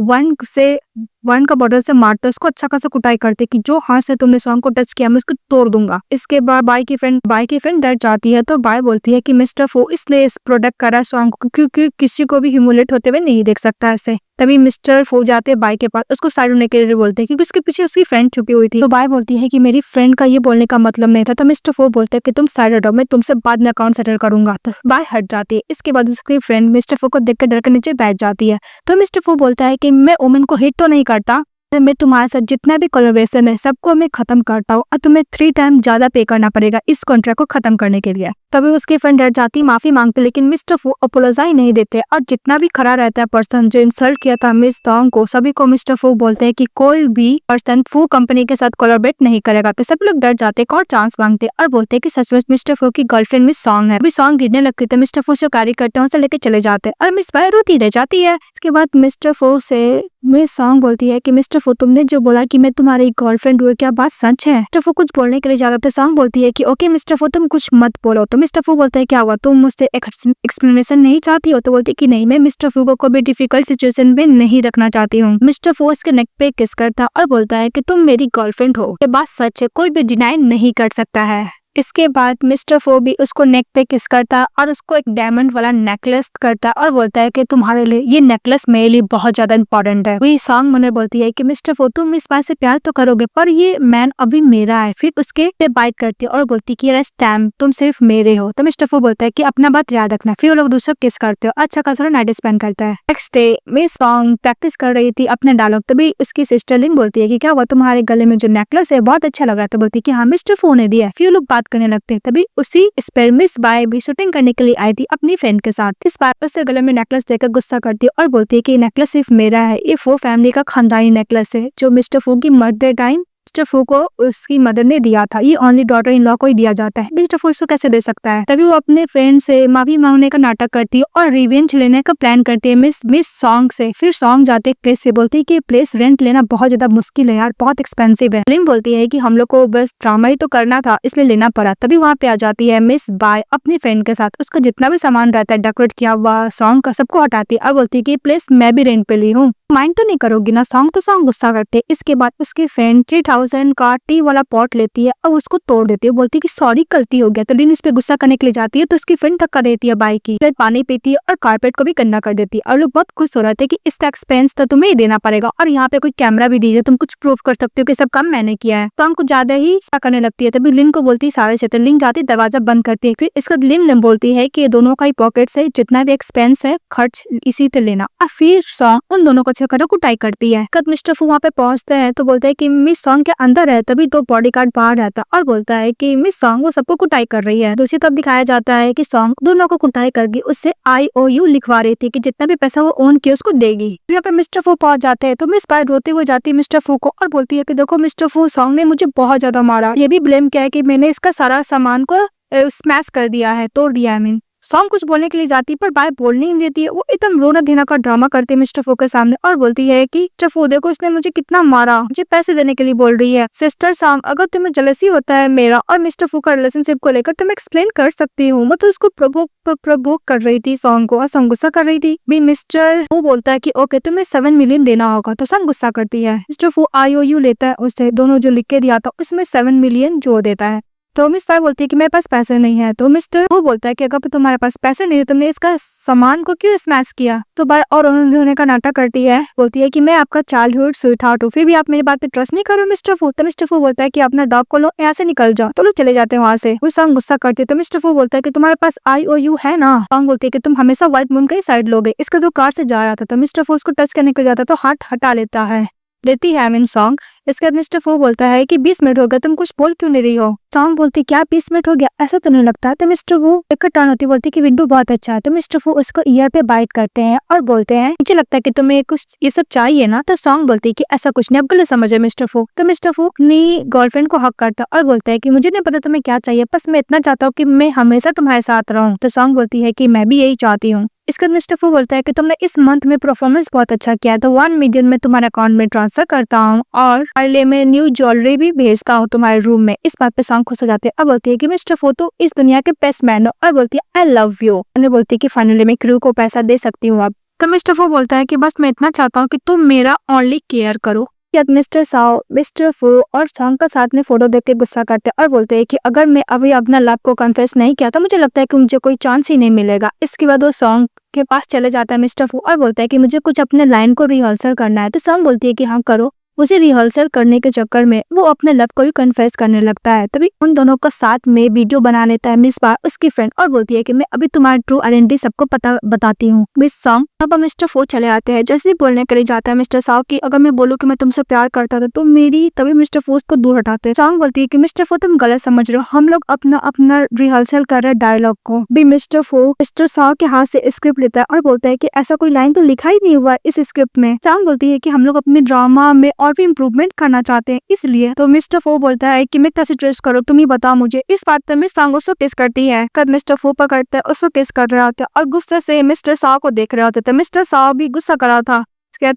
S1: वन का बॉटल से मारता उसको अच्छा खासा कुटाई करते कि जो हाथ से तुमने सॉन्ग को टच किया मैं उसको तोड़ दूंगा। इसके बाद बाय की फ्रेंड डर जाती है तो बाय बोलती है कि मिस्टर फू इसलिए इस प्रोडक्ट करा सॉन्ग को क्योंकि किसी को भी ह्यूमिलेट होते हुए नहीं देख सकता ऐसे। तभी मिस्टर फू जाते बाय के पास उसको साइड होने के लिए बोलते हैं क्योंकि उसके पीछे उसकी फ्रेंड छुपी हुई थी। तो बाय बोलती है कि मेरी फ्रेंड का ये बोलने का मतलब नहीं था। तो मिस्टर फू बोलते हैं कि तुम साइड हटो मैं तुमसे बाद में अकाउंट सेटल करूंगा। तो बाय हट जाती है। इसके बाद उसकी फ्रेंड मिस्टर फू को देखकर डर के नीचे बैठ जाती है। तो मिस्टर फू बोलता है कि मैं ओमेन को हिट तो नहीं करता, मैं तुम्हारे साथ जितना भी कोलैबोरेशन है सबको मैं खत्म करता हूँ और तुम्हें 3 टाइम ज्यादा पे करना पड़ेगा इस कॉन्ट्रैक्ट को खत्म करने के लिए। तभी उसकी फ्रेंड डर जाती माफी मांगते लेकिन मिस्टर फू अपोलोजाइज नहीं देते और जितना भी खड़ा रहता है पर्सन जो इंसल्ट किया था मिस सॉन्ग को सभी को मिस्टर फू बोलते हैं कि कोई भी पर्सन फू कंपनी के साथ कोलैबोरेट नहीं करेगा। तो सब लोग डर जाते और चांस मांगते और बोलते हैं कि सचमुच मिस्टर फू की गर्लफ्रेंड मिस सॉन्ग है। अभी सॉन्ग गिरने लगती है मिस्टर फू से कार्य करते हैं उसे लेके चले जाते हैं और मिस बाय रोती रह जाती है। इसके बाद मिस्टर फू से मिस सॉन्ग बोलती है कि मिस्टर फू तुमने जो बोला कि मैं तुम्हारी गर्लफ्रेंड हूँ क्या बात सच है? मिस्टर फू कुछ बोलने के लिए जाता है। सॉन्ग बोलती है कि ओके मिस्टर फू तुम कुछ मत बोलो। तो मिस्टर फू बोलता है क्या हुआ तुम मुझसे एक्सप्लेनेशन नहीं चाहती हो? तो बोलती है कि नहीं मैं मिस्टर फू को कोई डिफिकल्ट सिचुएशन में नहीं रखना चाहती हूँ। मिस्टर फू उसके नेक पे किस करता और बोलता है कि तुम मेरी गर्लफ्रेंड हो, ये बात सच है, कोई भी डिनाई नहीं कर सकता है। इसके बाद मिस्टर फू भी उसको नेक पे किस करता और उसको एक डायमंड वाला नेकलेस करता और बोलता है कि तुम्हारे लिए ये नेकलेस मेरे लिए बहुत ज्यादा इंपॉर्टेंट है। वही सॉन्ग मुझे बोलती है कि मिस्टर फू तुम इस बात से प्यार तो करोगे पर ये मैन अभी मेरा है। फिर उसके पे बाइट करती है और बोलती है कि ये स्टैम्प तुम सिर्फ मेरे हो। तो मिस्टर फू बोलता है कि अपना बात याद रखना। फिर वो लोग दूसरा किस करते हो अच्छा खासा नाइट स्पेंड करता है। Next day miss song practice कर रही थी अपने डायलॉग तभी उसकी सिस्टर लिन बोलती है कि क्या हुआ तुम्हारे गले में जो नेकलेस है बहुत अच्छा लग रहा है। तो बोलती है कि हाँ मिस्टर फू ने दिया। फिर लोग बात करने लगते हैं। तभी उसी स्पेयर मिस बाय भी शूटिंग करने के लिए आई थी अपनी फ्रेंड के साथ। इस बार उससे गले में नेकलेस देकर गुस्सा करती है और बोलती है कि नेकलेस सिर्फ मेरा है, ये फू फैमिली का खानदानी नेकलेस है जो मिस्टर फू की मर्डर टाइम मिस्टर फू को उसकी मदर ने दिया था, ये ओनली डॉटर इन लॉ को ही दिया जाता है, मिस्टर फू इसको कैसे दे सकता है। तभी वो अपने फ्रेंड से माफी मांगने का नाटक करती है और रिवेंज लेने का प्लान करती है मिस सॉन्ग से। फिर सॉन्ग जाते प्लेस पे बोलती है कि प्लेस रेंट लेना बहुत ज्यादा मुश्किल है यार, बहुत एक्सपेंसिव है। लिम बोलती है कि हम लोग को बस ड्रामा ही तो करना था इसलिए लेना पड़ा। तभी वहाँ पे आ जाती है मिस बाय अपनी फ्रेंड के साथ, उसका जितना भी सामान रहता है डेकोरेट किया हुआ सॉन्ग का सबको हटाती है और बोलती है कि प्लेस मैं भी रेंट पे ली हूँ। माइंड तो नहीं करोगी ना। सॉन्ग तो सॉन्ग गुस्सा करते हैं। इसके बाद उसकी फ्रेंड 3000 का टी वाला पॉट लेती है और उसको तोड़ देती है, बोलती है कि सॉरी गलती हो गया। तो लिन इस पे गुस्सा करने के लिए जाती है तो उसकी फ्रेंड धक्का देती है बाइक की, फिर पानी पीती है और कारपेट को भी गंदा कर देती है। और लोग बहुत खुश हो रहे थे कि इसका एक्सपेंस तो तुम्हें ही देना पड़ेगा और यहाँ पे कोई कैमरा भी दीजिए, तुम कुछ प्रूफ कर सकते हो कि सब काम मैंने किया है। तो हम कुछ ज्यादा ही करने लगती है। तभी लिन को बोलती है सारे से, तो लिन जाती दरवाजा बंद करती है। फिर इसका लिन बोलती है कि दोनों का ही पॉकेट से जितना भी एक्सपेंस है खर्च इसी से लेना। और फिर सॉन्ग उन दोनों को छेकर कुटाई करती है। कब मिस्टर फू वहाँ पे पहुंचते हैं तो बोलते हैं कि मिस सॉन्ग के अंदर है, तभी दो बॉडीगार्ड बाहर रहता और बोलता है कि मिस सॉन्ग वो सबको कुटाई कर रही है। दूसरी तरफ दिखाया जाता है कि सॉन्ग दोनों को कुटाई करके उससे IOU लिखवा रही थी कि जितना भी पैसा वो ओन किया उसको देगी। फिर यहाँ पे मिस्टर फू पहुंच जाते हैं तो मिस पायल रोते हुए जाती है मिस्टर फू को और बोलती है कि देखो मिस्टर फू, सॉन्ग ने मुझे बहुत ज्यादा मारा, ये भी ब्लेम किया है कि मैंने इसका सारा सामान को स्मैश कर दिया है, तोड़ दिया है। सॉन्ग कुछ बोलने के लिए जाती है पर बाय बोलने नहीं देती है। वो एकदम रोना धीना का ड्रामा करती है मिस्टर फू के सामने और बोलती है कि मिस्टर फू देखो, उसने मुझे कितना मारा, मुझे पैसे देने के लिए बोल रही है। सिस्टर सॉन्ग, अगर तुम्हें जेलसी होता है मेरा और मिस्टर फू का रिलेशनशिप को लेकर तो मैं एक्सप्लेन कर सकती हूँ। मैं तो उसको प्रवोक कर रही थी सॉन्ग को और सॉन्ग गुस्सा कर रही थी। भी मिस्टर फू बोलता है कि ओके तुम्हें 7 मिलियन देना होगा। तो सॉन्ग गुस्सा करती है। मिस्टर फू IOU लेता है उससे, दोनों जो लिख के दिया था उसमें 7 मिलियन जोड़ देता है। तो मिस पाई बोलती है कि मेरे पास पैसे नहीं है। तो मिस्टर वो बोलता है कि अगर तुम्हारे पास पैसे नहीं है तुमने इसका सामान को क्यों स्मैश किया। तो बार और उन्होंने का नाटक करती है, बोलती है कि मैं आपका चाइल्डहुड स्वीटहार्ट हूँ, फिर भी आप मेरी बात पे ट्रस्ट नहीं करो मिस्टर फू। तो मिस्टर फू बोलता है कि अपना डॉग को लो, यहाँ से निकल जाओ। तो लोग चले जाते हैं वहाँ से। वो सॉन्ग गुस्सा करती है तो मिस्टर फू बोलता है कि तुम्हारे पास IOU है ना। सॉन्ग बोलती है कि तुम हमेशा व्हाइट मून का ही साइड लोगे। इसका जो कार से जा रहा था तो मिस्टर फू उसको टच करने के जाता तो हाथ हटा लेता है, लेती है सॉन्ग। इसके बाद मिस्टर फू बोलता है कि 20 मिनट हो गए, तुम कुछ बोल क्यों नहीं रही हो। सॉन्ग बोलती क्या 20 मिनट हो गया, ऐसा तो नहीं लगता। तो मिस्टर फू एक टर्न होती बोलती कि विंडो बहुत अच्छा है। तो मिस्टर फू उसको ईयर पे बाइट करते हैं और बोलते हैं मुझे लगता है कि तुम्हें कुछ ये सब चाहिए ना। तो सॉन्ग बोलती है कि ऐसा कुछ नहीं, अब गलत समझे मिस्टर फू। तो मिस्टर फू अपनी गर्लफ्रेंड को हक करता और बोलता है कि मुझे नहीं पता तुम्हें क्या चाहिए, बस मैं इतना चाहता हूँ कि मैं हमेशा तुम्हारे साथ रहूँ। तो सॉन्ग बोलती है कि मैं भी यही चाहती हूँ। इसके बाद मिस्टर फू बोलता है कि तुमने इस मंथ में परफॉर्मेंस बहुत अच्छा किया है तो 1 मिलियन में तुम्हारे अकाउंट में ट्रांसफर करता हूँ और अगले में न्यू ज्वेलरी भी भेजता हूँ तुम्हारे रूम में। इस बात पे सॉन्ग खुश हो जाते हैं और बोलती है कि मिस्टर फू तो इस दुनिया के बेस्ट मैन हो और बोलती है आई लव यू। बोलती है कि फाइनली मैं क्रू को पैसा दे सकती हूँ अब। तो मिस्टर फू बोलता है कि बस मैं इतना चाहता हूँ कि तुम मेरा ओनली केयर करो। मिस्टर साओ, मिस्टर फू और सॉन्ग का साथ में फोटो देख के गुस्सा करते हैं और बोलते हैं कि अगर मैं अभी अपना लव को कन्फेस नहीं किया तो मुझे लगता है कि मुझे कोई चांस ही नहीं मिलेगा। इसके बाद वो सॉन्ग के पास चले जाता है मिस्टर फू और बोलता है कि मुझे कुछ अपने लाइन को रिहर्सल करना है। तो सॉन्ग बोलती है कि हाँ करो। उसे रिहर्सल करने के चक्कर में वो अपने लव को ही कन्फेस करने लगता है। तभी उन दोनों का साथ में वीडियो बना लेता है मिस बार उसकी फ्रेंड और बोलती है कि मैं अभी तुम्हारी ट्रू आइडेंटिटी सबको बताती हूँ। मिस सॉन्ग अब मिस्टर फू चले आते हैं। जैसे ही बोलने के लिए जाता है मिस्टर साव कि अगर मैं बोलूँ कि मैं तुमसे प्यार करता था तो मेरी, तभी मिस्टर फू उसको दूर हटाते हैं। सॉन्ग बोलती है कि मिस्टर फू तुम गलत समझ रहे हो, हम लोग अपना रिहर्सल कर रहे हैं डायलॉग को। भी मिस्टर फू मिस्टर साव के हाथ से स्क्रिप्ट लेता है और बोलता है कि ऐसा कोई लाइन तो लिखा ही नहीं हुआ इस स्क्रिप्ट में। सॉन्ग बोलती है कि हम लोग अपने ड्रामा में और भी इम्प्रूवमेंट करना चाहते हैं इसलिए। तो मिस्टर फू बोलता है कि मैं कैसे ट्रेस करूँ, तुम ही बताओ मुझे। इस बात पर मिस सॉन्ग उसको किस करती है। कब मिस्टर फू पकड़ते हैं उसको किस कर रहे होते और गुस्से से मिस्टर साव को देख रहे होते। तो मिस्टर साव भी गुस्सा कर रहा था।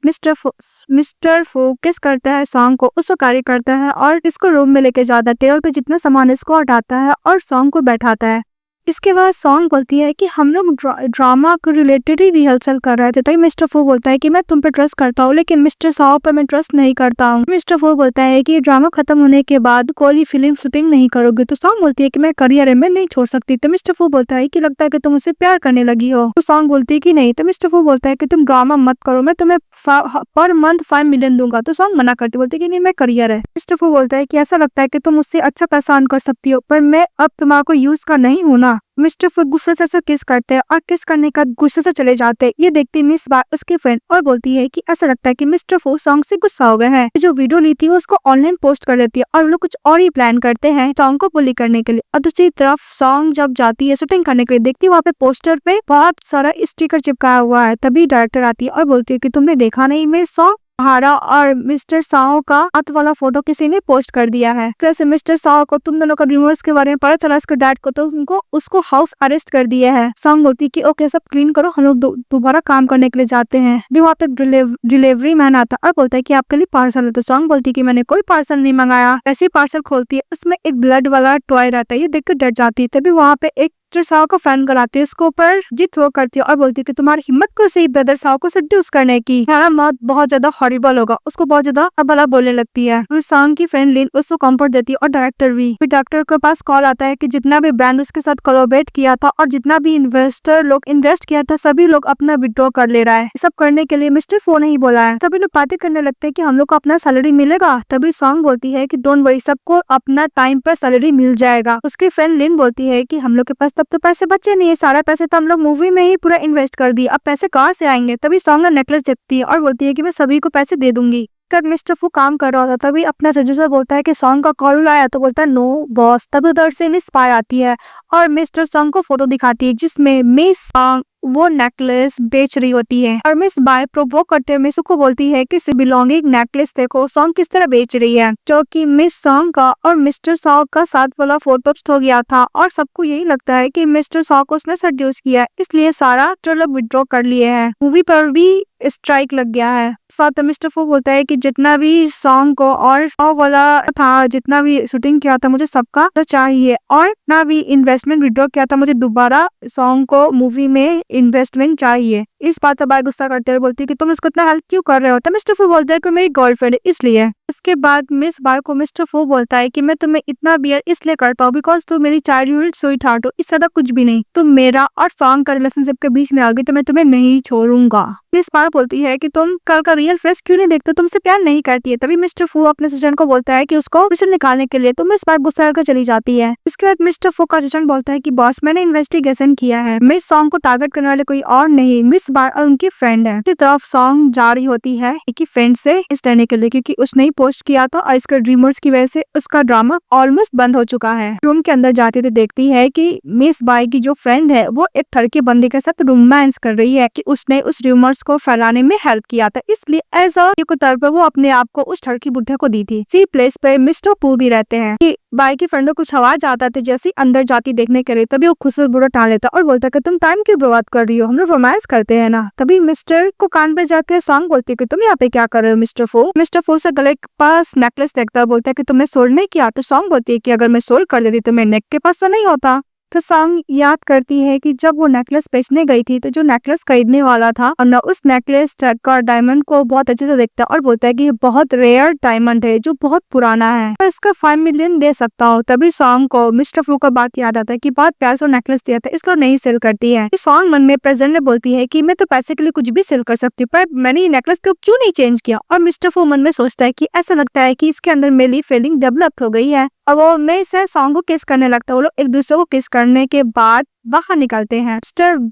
S1: मिस्टर फू किस करता है सॉन्ग को, उसको कार्य करता है और इसको रूम में लेके जाता है। टेबल पे जितना सामान इसको हटाता है और सॉन्ग को बैठाता है। इसके बाद सॉन्ग बोलती है कि हम लोग ड्रामा को रिलेटेड ही रिहर्सल कर रहे थे। तभी मिस्टर फू बोलता है कि मैं तुम पे ट्रस्ट करता हूँ लेकिन मिस्टर साव पर मैं ट्रस्ट नहीं करता हूँ। मिस्टर फू बोलता है कि ड्रामा खत्म होने के बाद कोई फिल्म शूटिंग नहीं करोगे। तो सॉन्ग बोलती है कि मैं करियर में नहीं छोड़ सकती। तो मिस्टर फू बोलता है कि लगता है कि तुम उससे प्यार करने लगी हो। तो सॉन्ग बोलती है कि नहीं। तो मिस्टर फू बोलता है कि तुम ड्रामा मत करो, मैं तुम्हें पर मंथ 5 मिलियन दूंगा। तो सॉन्ग मना करती, बोलती है कि नहीं मैं करियर है। मिस्टर फू बोलता है कि ऐसा लगता है कि तुम उससे अच्छा पैसा अर्न कर सकती हो पर मैं अब तुम्हारे को यूज का नहीं हूं ना। मिस्टर फू गुस्से से किस करते हैं और किस करने का गुस्से से चले जाते हैं। ये देखती मिस बार उसकी फ्रेंड और बोलती है कि ऐसा लगता है कि मिस्टर फू सॉन्ग से गुस्सा हो गए हैं। जो वीडियो ली थी उसको ऑनलाइन पोस्ट कर देती है और लोग कुछ और ही प्लान करते हैं सॉन्ग को बुली करने के लिए। और दूसरी तरफ सॉन्ग जब जाती है शूटिंग करने के लिए देखती है वहाँ पे पोस्टर पे बहुत सारा स्टिकर चिपकाया हुआ है। तभी डायरेक्टर आती है और बोलती है कि तुमने देखा नहीं मैं सॉन्ग हारा और मिस्टर साओ का हाथ वाला फोटो किसी ने पोस्ट कर दिया है। कैसे मिस्टर साओ को तुम दोनों का रिमोर्स के बारे में पता चला इसके डैड को तो उनको उसको हाउस अरेस्ट कर दिया है। सॉन्ग बोलती कि ओके सब क्लीन करो, हम लोग दोबारा काम करने के लिए जाते हैं। भी वहाँ पे डिलीवरी मैन आता और बोलता है कि आपके लिए पार्सल है। तो सॉन्ग बोलती है कि मैंने कोई पार्सल नहीं मंगाया। ऐसी पार्सल खोलती है उसमें एक ब्लड वाला टॉय रहता है, ये देख कर डर जाती है। तभी वहाँ पे एक मिस्टर साओ को फैन कराती है, उसके ऊपर जी थ्रो करती है और बोलती है कि तुम्हारी हिम्मत कैसे ब्रदर साओ को सेड्यूस करने की, हमारा मौत बहुत ज्यादा हॉरिबल होगा। उसको बहुत ज्यादा भला बोलने लगती है। फिर सांग की फ्रेंड लिन उसको कंफर्ट देती है और डायरेक्टर भी। फिर डॉक्टर के पास कॉल आता है कि जितना भी ब्रांड उसके साथ कोलैबोरेट किया था और जितना भी इन्वेस्टर लोग इन्वेस्ट किया था सभी लोग अपना विड्रॉ कर ले रहा है। सब करने के लिए मिस्टर फो ने ही बोला है। तभी लोग बातें करने लगते हैं कि हम लोग को अपना सैलरी मिलेगा। तभी सॉन्ग बोलती है कि डोंट वरी, सबको अपना टाइम पर सैलरी मिल जाएगा। उसकी फ्रेंड लिन बोलती है कि हम लोग के पास तब तो पैसे बचे नहीं है, सारा पैसे तो हम लोग मूवी में ही पूरा इन्वेस्ट कर दिए, अब पैसे कहाँ से आएंगे। तभी सॉन्ग नेकलेस देती है और बोलती है कि मैं सभी को पैसे दे दूंगी। तब मिस्टर फू काम कर रहा था, तभी अपना सजेसर बोलता है कि सॉन्ग का कॉल आया तो बोलता है नो बॉस। तभी उधर से मिस पाई आती है और मिस्टर सॉन्ग को फोटो दिखाती है जिसमें मिस सॉन्ग वो नेकलेस बेच रही होती है और मिस बाय प्रोवोक करते हुए मिस को बोलती है कि बिलोंगिंग नेकलेस देखो सॉन्ग किस तरह बेच रही है, जो कि मिस सॉन्ग का और मिस्टर सॉन्ग का साथ वाला फोटो हो गया था और सबको यही लगता है कि मिस्टर सॉन्ग को उसने सेड्यूस किया, इसलिए सारा ट्रेलर विड्रॉ कर लिए है। मूवी पर भी स्ट्राइक लग गया है। साथ मिस्टर फू बोलता है कि जितना भी सॉन्ग को और वाला था, जितना भी शूटिंग किया था मुझे सबका तो चाहिए और ना भी इन्वेस्टमेंट विड्रॉ किया था, मुझे दोबारा सॉन्ग को मूवी में इन्वेस्टमेंट चाहिए। इस बात पर बाय गुस्सा करते हुए बोलती है कि तुम इसको इतना हेल्प क्यों कर रहे हो। तो मिस्टर फू बोलता है कि मेरी गर्लफ्रेंड है इसलिए। इसके बाद मिस बाय को मिस्टर फू बोलता है कि मैं तुम्हें इतना बियर इसलिए करता हूँ बिकॉज तुम मेरी चाइल्डहुड स्वीट हार्ट हो, इस तरह कुछ भी नहीं। तुम मेरा और सॉन्ग का रिलेशनशिप के बीच में आ गई तो मैं तुम्हें नहीं छोड़ूंगा। मिस बाय बोलती है कि तुम कल का रियल फेस क्यों नहीं देखते, तुमसे प्यार नहीं करती है। तभी मिस्टर फू अपने असिस्टेंट को बोलता है कि उसको मिशन निकालने के लिए, तो मिस बाय गुस्सा कर चली जाती है। इसके बाद मिस्टर फू का असिस्टेंट बोलता है कि बॉस मैंने इन्वेस्टिगेशन किया है, मिस सॉन्ग को टारगेट करने वाले कोई और नहीं मिस बाय और उनकी फ्रेंड है। इसी तरफ सॉन्ग जा रही होती है एक फ्रेंड से इस रहने के लिए क्योंकि उसने ही पोस्ट किया था और इसके ड्रीमर्स की वजह से उसका ड्रामा ऑलमोस्ट बंद हो चुका है। रूम के अंदर जाते थे देखती है कि मिस बाय की जो फ्रेंड है वो एक ठरके बंदे के साथ रोमांस कर रही है कि उसने उस र्यूमर्स को फैलाने में हेल्प किया था, इसलिए एज अ तौर पर वो अपने आप को उस ठरकी बुढ़े को दी थी। इसी प्लेस पे मिस्टर पू भी रहते हैं कि बाय की फ्रेंड को कुछ आवाज आता था जैसे अंदर जाती देखने के लिए, तभी वो खुद से बुरा टाल लेता और बोलता कि तुम टाइम क्यों बर्बाद कर रही हो, हम लोग रोमांस करते हैं ना। तभी मिस्टर को कान पे जाके सॉन्ग बोलती है कि तुम यहाँ पे क्या कर रहे हो मिस्टर फू। मिस्टर फू से गले के पास नेकलेस देखता है, बोलता है कि तुमने सोल्ड नहीं किया। तो सॉन्ग बोलती है कि अगर मैं सोल्ड कर देती तो मैं नेक के पास तो नहीं होता। तो सॉन्ग याद करती है कि जब वो नेकलेस बेचने गई थी तो जो नेकलेस खरीदने वाला था और न उस नेकलेस का डायमंड को बहुत अच्छे से देखता है और बोलता है कि ये बहुत रेयर डायमंड है जो बहुत पुराना है, मैं इसका 5 मिलियन दे सकता हूँ। तभी सॉन्ग को मिस्टर फू का बात याद आता है कि बहुत प्यार से नेकलेस दिया था, इसको नहीं सेल करती है। सॉन्ग मन में प्रेजेंट में बोलती है कि मैं तो पैसे के लिए कुछ भी सेल कर सकती हूँ, पर मैंने ये नेकलेस को क्यों नहीं चेंज किया। और मिस्टर फू मन में सोचता है कि ऐसा लगता है कि इसके अंदर मेरी फीलिंग डेवलप हो गई है और वो मैं से सॉन्ग को किस करने लगता है। वो लोग एक दूसरे को किस करने के बाद बाहर निकलते हैं।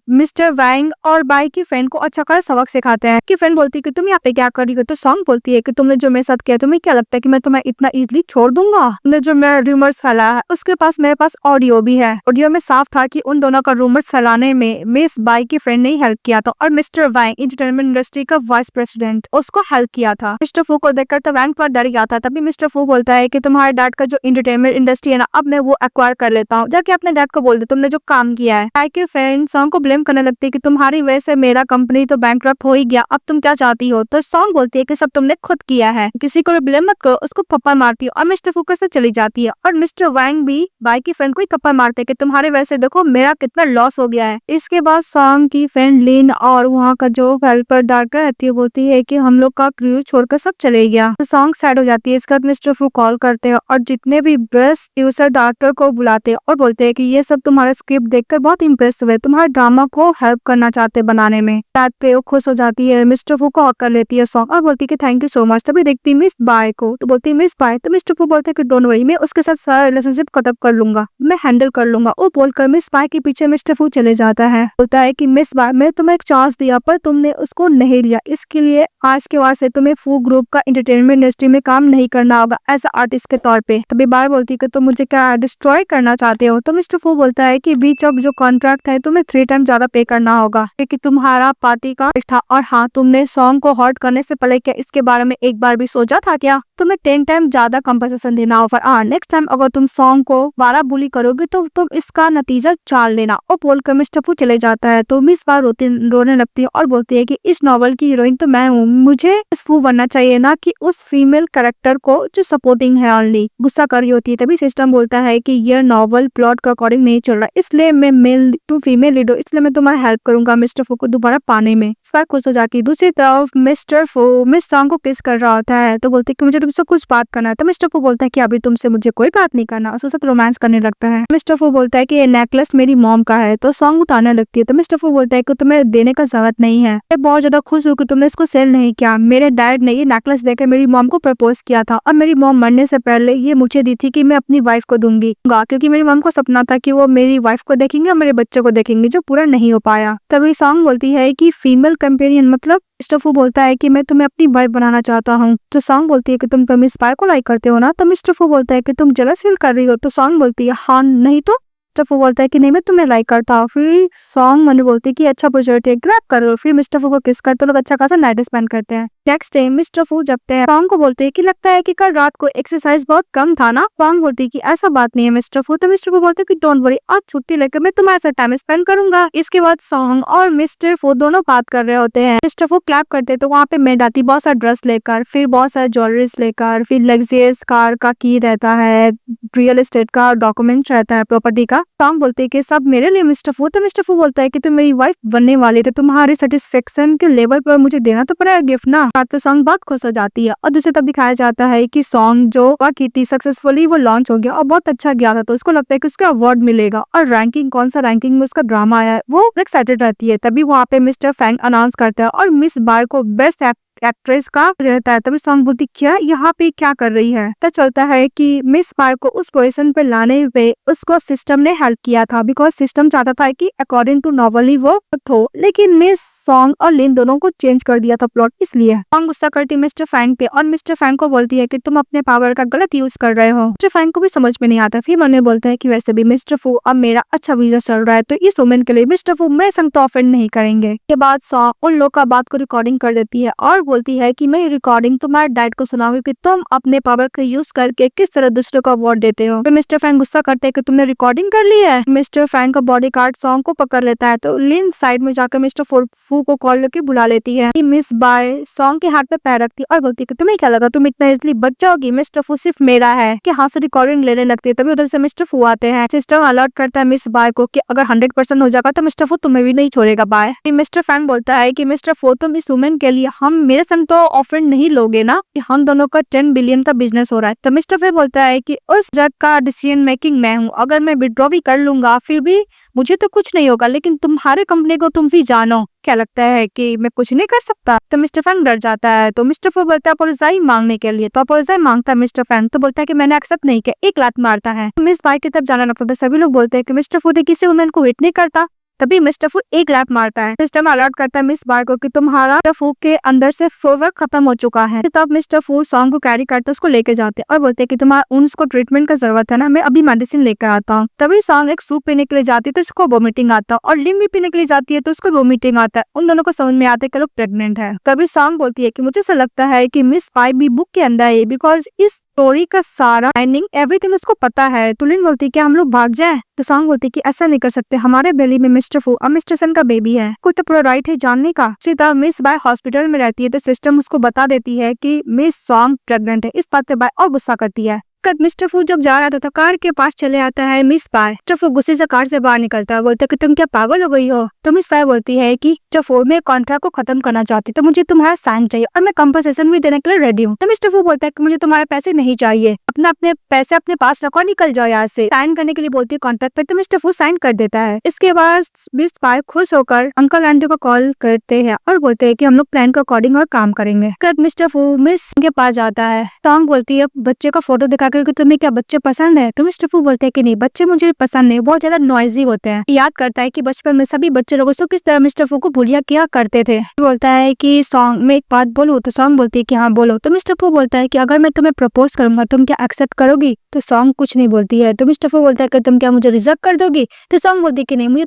S1: मिस्टर वैंग और बाई की फ्रेंड को अच्छा खासा सबक सिखाते हैं। की फ्रेंड बोलती है कि तुम यहाँ पे क्या कर रही हो, तो सॉन्ग बोलती है कि तुमने जो मेरे साथ किया तुम्हें क्या लगता है कि मैं तुम्हें इतना इजीली छोड़ दूंगा। तुमने जो मेरा रूमर्स फैलाया है उसके पास मेरे पास ऑडियो भी है, ऑडियो में साफ था कि उन दोनों का रूमर्स फैलाने में मिस बाई की फ्रेंड ने ही हेल्प किया था और मिस्टर वैंग इंटरटेनमेंट इंडस्ट्री का वाइस प्रेसिडेंट उसको हेल्प किया था। मिस्टर फू को देखकर तो वैंग पर डर गया था। तभी मिस्टर फू बोलता है कि तुम्हारे डैड का जो इंटरटेनमेंट इंडस्ट्री है ना, अब मैं वो एक्वायर कर लेता हूँ, जाके अपने डैड को बोल दे तुमने जो काम किया है। बाई के फ्रेंड सॉन्ग को ब्लेम करने लगती है कि तुम्हारी वजह से मेरा कंपनी तो बैंकरप्ट हो ही गया, अब तुम क्या चाहती हो। तो सॉन्ग बोलती है कि सब तुमने खुद किया है, किसी को भी ब्लेम मत करो। उसको थप्पड़ मारती है और मिस्टर फू से चली जाती है और मिस्टर वैंग भी बाई की फ्रेंड को ही थप्पड़ मारते हैं कि तुम्हारे वजह से देखो मेरा कितना लॉस हो गया है। इसके बाद सॉन्ग की फ्रेंड लिन और वहाँ का जो हेल्पर डार्कर रहती है बोलती है कि हम लोग का क्रू छोड़कर सब चले गया। तो सॉन्ग सैड हो जाती है। इसके बाद मिस्टर फू कॉल करते हैं और जितने भी बेस्ट यूजर डॉक्टर को बुलाते हैं और बोलते हैं कि ये सब तुम्हारा स्क्रिप्ट देखकर बहुत इंप्रेस हुए, तुम्हारे ड्रामा को हेल्प करना चाहते बनाने में। बात पे वो खुश हो जाती है, मिस्टर फू को हक कर लेती है सॉन्ग और बोलती है कि थैंक यू सो मच। तभी देखती मिस बाय को, तो बोलती है मिस बाय। तो मिस्टर फू बोलते हैं कि डोंट वरी, मैं उसके साथ सारा रिलेशनशिप खत्म कर लूंगा, मैं हैंडल कर लूंगा। वो बोलकर मिस बाय के पीछे मिस्टर फू चले जाता है। बोलता है कि मिस बाय मैं तुम्हें एक चांस दिया पर तुमने उसको नहीं लिया, इसके लिए आज के बाद से तुम्हें फू ग्रुप का एंटरटेनमेंट इंडस्ट्री में काम नहीं करना होगा एज आर्टिस्ट के तौर पे। तभी बाय बोलती है कि तुम मुझे क्या डिस्ट्रॉय करना चाहते हो। तो मिस्टर फू बोलता है कि बीच ऑफ जो कॉन्ट्रैक्ट है तुम्हें 3 टाइम ज्यादा पे करना होगा क्योंकि तुम्हारा पार्टी का था, और हाँ तुमने सॉन्ग को हॉट करने से पहले क्या इसके बारे में एक बार भी सोचा था क्या। तुम्हें 10 टाइम ज्यादा कंपनसेशन देना होगा। नेक्स्ट टाइम अगर तुम सॉन्ग को 12 बुली करोगे तो तुम इसका नतीजा चाल लेना। और बोलकर मिस्टर फू चले जाता है तो मिस बार रोने लगती है और बोलती है कि इस नॉवल की हीरोइन तो मैं हूँ, मुझे मिस फू बनना चाहिए ना कि उस फीमेल कैरेक्टर को जो सपोर्टिंग है ओनली। गुस्सा कर रही होती है तभी सिस्टम बोलता है कि यह नॉवल प्लॉट के अकॉर्डिंग नहीं चल रहा, इसलिए मैं मेल तुम फीमेल लीड हो, इसलिए मैं तुम्हारा हेल्प करूंगा मिस्टर फू को दोबारा पाने में। स्पार्क खुश हो जाती है। दूसरी तरफ मिस्टर फू मिस सॉन्ग को किस कर रहा होता है तो बोलती है कि मुझे तुमसे कुछ बात करना है। तो मिस्टर फू बोलता है कि अभी तुमसे मुझे कोई बात नहीं करना, उसके साथ रोमांस करने लगता है। मिस्टर फू बोलता है कि ये नेकलेस मेरी मॉम का है। तो सॉन्ग उतारने लगती है तो मिस्टर फू बोलता है कि तुम्हें देने का जरूरत नहीं है, मैं बहुत ज्यादा खुश हूँ कि तुमने इसको सेल नहीं किया। मेरे डैड ने ये नेकलेस देकर मेरी मॉम को प्रपोज किया था और मेरी मॉम मरने से पहले ये मुझे दी थी कि मैं अपनी वाइफ को दूंगी, क्योंकि मेरी मॉम को सपना था कि वो मेरी वाइफ को देखेंगे और मेरे बच्चे को देखेंगे, जो पूरा नहीं हो पाया। तभी सॉन्ग बोलती है कि फीमेल कंपेनियन मतलब मिस्टर फू बोलता है कि मैं तुम्हें अपनी वाइफ बनाना चाहता हूँ। तो सॉन्ग बोलती है कि तुम मिस पाई को लाइक करते हो ना। तो मिस्टर फू बोलता है कि तुम जेलस फील कर रही हो। तो सॉन्ग बोलती है हाँ नहीं तो। मिस्टर फू बोलता है कि नहीं मैं तुम्हें लाइक करता हूँ। फिर सॉन्ग मनु बोलती है कि अच्छा अपॉर्चुनिटी ग्रैब करो। फिर मिस्टर फू को किस करते लोग अच्छा खासा नाइट स्पेंड करते हैं। नेक्स्ट डे मिस्टर फू जगते हैं। सॉन्ग को बोलते हैं कि लगता है कि कल रात को एक्सरसाइज बहुत कम था ना। सॉन्ग बोलती है कि ऐसा बात नहीं है मिस्टर फू। तो मिस्टर फू बोलते हैं कि डोंट वरी, आज छुट्टी लेकर मैं तुम्हारे साथ टाइम स्पेंड करूंगा। इसके बाद सॉन्ग और मिस्टर फू दोनों बात कर रहे होते हैं। मिस्टर फू क्लैप करते तो वहाँ पे मेड आती बहुत सारा ड्रेस लेकर, फिर बहुत सारे ज्वेलरीज लेकर, फिर लग्जरियस कार का की रहता है, रियल एस्टेट का डॉक्यूमेंट रहता है प्रॉपर्टी का। सॉन्ग बोलते है कि सब मेरे लिए मिस्टर फू। तो मिस्टर फू बोलता है कि तुम मेरी वाइफ बनने वाली थे, तुम्हारी सेटिस्फेक्शन के लेवल पर मुझे देना तो पड़ेगा गिफ्ट ना। तो सॉन्ग बहुत खुश हो जाती है। और दूसरी तरफ दिखाया जाता है कि सॉन्ग जो की थी सक्सेसफुली वो लॉन्च हो गया और बहुत अच्छा गया था, तो उसको लगता है कि उसका अवार्ड मिलेगा। और रैंकिंग कौन सा रैंकिंग में उसका ड्रामा आया है वो एक्साइटेड रहती है। तभी वहाँ पे मिस्टर फैंग अनाउंस करता है और मिस बार को बेस्ट एक्ट्रेस का रहता है। तभी सॉन्ग बोलती क्या यहाँ पे क्या कर रही है। पता चलता है कि मिस बार को उस पोजीशन पे लाने पे उसको सिस्टम ने हेल्प किया था, बिकॉज सिस्टम चाहता था कि अकॉर्डिंग टू नॉवल ही वो हो, लेकिन मिस सॉन्ग और लिन दोनों को चेंज कर दिया था प्लॉट, इसलिए सॉन्ग गुस्सा करती है मिस्टर फैंग पे और मिस्टर फैंग को बोलती है कि तुम अपने पावर का गलत यूज कर रहे हो। मिस्टर फैंग को भी समझ में नहीं आता। फिर मैंने बोलता है कि वैसे भी मिस्टर फू अब मेरा अच्छा बिजनेस चल रहा है, तो इस वुमेन के लिए मिस्टर फू मैं संग तो ऑफेंड नहीं करेंगे। के बाद सॉन्ग उन लोग का बात को रिकॉर्डिंग कर देती है और बोलती है कि मैं रिकॉर्डिंग तुम्हारे डैड को सुनाऊंगी कि तुम अपने पावर का यूज करके किस तरह दूसरे को अवार्ड देते हो। तो मिस्टर फैंग गुस्सा करते हैं कि तुमने रिकॉर्डिंग कर ली है। मिस्टर फैंग का बॉडी गार्ड सॉन्ग को पकड़ लेता है तो लिन साइड में जाकर मिस्टर फू को कॉल करके बुला लेती है। मिस बाय सॉन्ग के हाथ पे पैर रखती है और बोलती है कि तुम्हें क्या लगा तुम इतना इजिली बच जाओगी, मिस्टर फू सिर्फ मेरा है। कि हाथ से रिकॉर्डिंग लेने लगती है। तभी उधर से मिस्टर फू आते हैं। सिस्टम अलर्ट करता है मिस बाय को कि अगर 100% हो जाएगा तो मिस्टर फू तुम्हें भी नहीं छोड़ेगा बाय। मिस्टर फैंग बोलता है कि मिस्टर फू तुम इस वुमेन के लिए हम मेरे संग तो ऑफर नहीं लोगे ना कि हम दोनों का 10 बिलियन का बिजनेस हो रहा है। तो मिस्टर फैंग बोलता है कि उस जज का डिसीजन मेकिंग मैं हूँ, अगर मैं विड्रॉ भी कर लूंगा फिर भी मुझे तो कुछ नहीं होगा, लेकिन तुम्हारे कंपनी को तुम भी जानो, क्या लगता है कि मैं कुछ नहीं कर सकता। तो मिस्टर फैंग डर जाता है। तो मिस्टर फू बोलता है अपोलोजाई मांगने के लिए। तो अपोलोजाई मांगता है मिस्टर फैंग। तो बोलता है कि मैंने एक्सेप्ट नहीं किया, एक लात मारता है। मिस बाय की तरफ जाना लगता है। सभी लोग बोलते हैं कि मिस्टर फू किसी वुमेन को हिट नहीं करता। तभी मिस्टर फू एक लैप मारता है। सिस्टम अलर्ट करता है मिस बार को कि तुम्हारा फू के अंदर से फ्लोवर खत्म हो चुका है। तब मिस्टर फू सॉन्ग को कैरी करते उसको लेके जाते और बोलते हैं कि तुम्हारा उनको ट्रीटमेंट का जरूरत है ना, मैं अभी मेडिसिन लेकर आता हूँ। तभी सॉन्ग एक सूप पीने के लिए जाती है तो उसको वोमिटिंग आता है और लिम भी पीने के लिए जाती है तो उसको वोमिटिंग आता है। उन दोनों को समझ में आता है कि लोग प्रेग्नेंट है। तभी सॉन्ग बोलती है कि मुझे ऐसा लगता है कि मिस पाई भी बुक के अंदर है, बिकॉज इस स्टोरी का सारा लाइनिंग एवरीथिंग उसको पता है। तो लिन बोलती है कि हम लोग भाग जाए। तो सॉन्ग बोलती है कि ऐसा नहीं कर सकते, हमारे बेली में मिस्टर फू और मिस्टर सन का बेबी है, कोई तो पूरा राइट है जानने का। सीधा मिस बाय हॉस्पिटल में रहती है तो सिस्टम उसको बता देती है कि मिस सॉन्ग प्रेग्नेंट है। इस बात पे बाय और गुस्सा करती है। मिस्टर फू जब जा रहा था तो कार के पास चले आता है मिस बाय। मिस्टर फू गुस्से से कार से बाहर निकलता है, बोलता है कि तुम क्या पागल हो गई हो। तो मिस बाय बोलती है कि मिस्टर फू मैं कॉन्ट्रैक्ट को खत्म करना चाहती तो मुझे तुम्हारा साइन चाहिए और मैं कंपनसेशन भी देने के लिए रेडी हूँ। तो मिस्टर फू बोलता है कि मुझे तुम्हारे पैसे नहीं चाहिए, अपने पैसे अपने पास रखो, निकल जाओ यहाँ से। साइन करने के लिए बोलती है कॉन्ट्रैक्ट पर, तो मिस्टर फू साइन कर देता है। इसके बाद मिस बाय खुश होकर अंकल आंटी को कॉल करते हैं और बोलते हैं कि हम लोग प्लान के अकॉर्डिंग और काम करेंगे। मिस्टर फू मिस के पास जाता है। सॉन्ग बोलती है बच्चे का फोटो दिखाकर कि तुम्हें क्या बच्चे पसंद है। तो मिस्टर फू बोलते हैं कि नहीं, बच्चे मुझे पसंद नहीं, बहुत ज्यादा नॉइजी होते हैं। याद करता है कि बचपन में सभी बच्चे लोगों से किस तरह मिस्टर फू को बुलिया किया करते थे। बोलता है कि सॉन्ग में एक बात बोलूं। तो सॉन्ग बोलती है कि हाँ बोलो। तो मिस्टर फू बोलता है कि अगर मैं तुम्हें प्रपोज करूंगा तुम क्या एक्सेप्ट करोगी। तो सॉन्ग कुछ नहीं बोलती है। तो मिस्टर फू बोलता है कि तुम क्या मुझे रिजेक्ट कर दोगी। तो सॉन्ग बोलती है कि नहीं, मुझे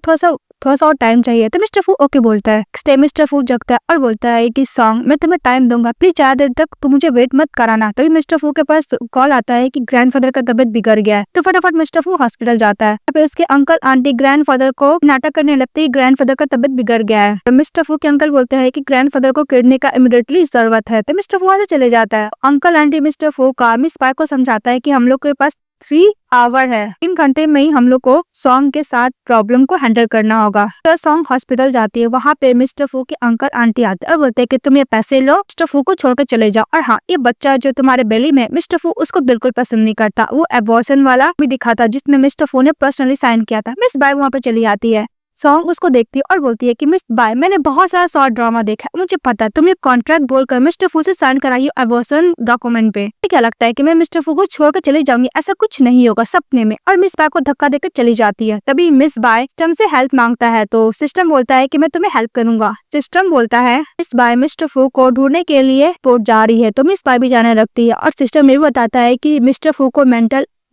S1: थोड़ा सा और टाइम चाहिए। तो मिस्टर फू ओके बोलता है। स्टे मिस्टर फू जगता है और बोलता है कि सॉन्ग मैं तुम्हें टाइम दूंगा, प्लीज ज्यादा देर तक तुम मुझे वेट मत कराना। तभी मिस्टर फू के पास कॉल आता है कि ग्रैंडफादर का तबियत बिगड़ गया है। तो फटाफट मिस्टर फू हॉस्पिटल जाता है। फिर उसके अंकल आंटी ग्रैंडफादर को नाटक करने लगते हैं, ग्रैंडफादर का तबियत बिगड़ गया है। तो मिस्टर फू के अंकल बोलते हैं कि ग्रैंडफादर को किडनी का इमीडिएटली जरूरत है। तो मिस्टर फू वहां से चले जाता है। अंकल आंटी मिस्टर फू का मिस पाई को समझाता है कि हम लोग के पास 3 आवर है, 3 घंटे में ही हम लोग को सॉन्ग के साथ प्रॉब्लम को हैंडल करना होगा। तो सॉन्ग हॉस्पिटल जाती है। वहाँ पे मिस्टर फू के अंकल आंटी आते हैं और बोलते हैं कि तुम ये पैसे लो, मिस्टर फू को छोड़कर चले जाओ। और हाँ, ये बच्चा जो तुम्हारे बेली में, मिस्टर फू उसको बिल्कुल पसंद नहीं करता। वो एबॉर्शन वाला भी दिखा था जिसमें मिस्टर फू ने पर्सनली साइन किया था। मिस बाय वहाँ पे चली आती है। सॉन्ग उसको देखती है और बोलती है कि मिस बाय, मैंने बहुत सारा शॉर्ट ड्रामा देखा है, मुझे पता है तुम ये कॉन्ट्रैक्ट बोलकर मिस्टर फू से साइन कराइए एबॉर्शन डॉक्यूमेंट पे। क्या लगता है कि मैं मिस्टर फू को छोड़कर चली जाऊंगी? ऐसा कुछ नहीं होगा सपने में। और मिस बाय को धक्का देकर चली जाती है। तभी मिस बाय सिस्टम से हेल्प मांगता है। तो सिस्टम बोलता है कि मैं तुम्हें हेल्प करूंगा। सिस्टम बोलता है मिस बाय मिस्टर फू को ढूंढने के लिए रिपोर्ट जा रही है। तो मिस बाय भी जाने लगती है और सिस्टम ये भी बताता है कि मिस्टर फू को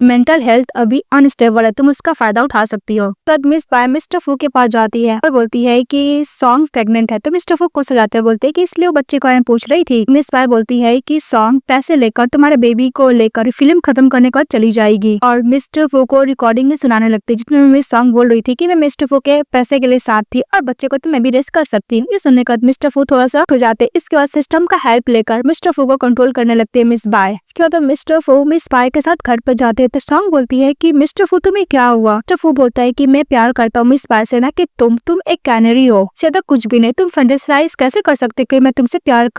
S1: मेंटल हेल्थ अभी अनस्टेबल है, तुम उसका फायदा उठा सकती हो। तब मिस बाय मिस्टर फू के पास जाती है और बोलती है कि सॉन्ग प्रेग्नेंट है। तो मिस्टर फू को सजाते हैं, बोलते हैं कि इसलिए वो बच्चे को मैं पूछ रही थी। मिस बाय बोलती है कि सॉन्ग पैसे लेकर तुम्हारे बेबी को लेकर फिल्म खत्म करने के बाद चली जाएगी। और मिस्टर फू को रिकॉर्डिंग में सुनाने लगती है जिसमें मिस सॉन्ग बोल रही थी कि मैं मिस्टर फू के पैसे के लिए साथ थी और बच्चे को तो मैं भी रेस्ट कर सकती हूँ। ये सुनने के बाद मिस्टर फू थोड़ा सा हो जाते। इसके बाद सिस्टम का हेल्प लेकर मिस्टर फू को कंट्रोल करने लगते है मिस बाय। इसके बाद मिस्टर फू मिस बाय के साथ घर पर जाते हैं। तो सॉन्ग बोलती है कि मिस्टर फू तुम्हें क्या हुआ? मिस्टर फू बोलता है कि मैं प्यार करता हूँ मिस बाय से, ना कि तुम एक कैनरी हो, ज्यादा कुछ भी नहीं। तुम फैंटेसाइज कैसे कर सकते कि मैं तुमसे प्यार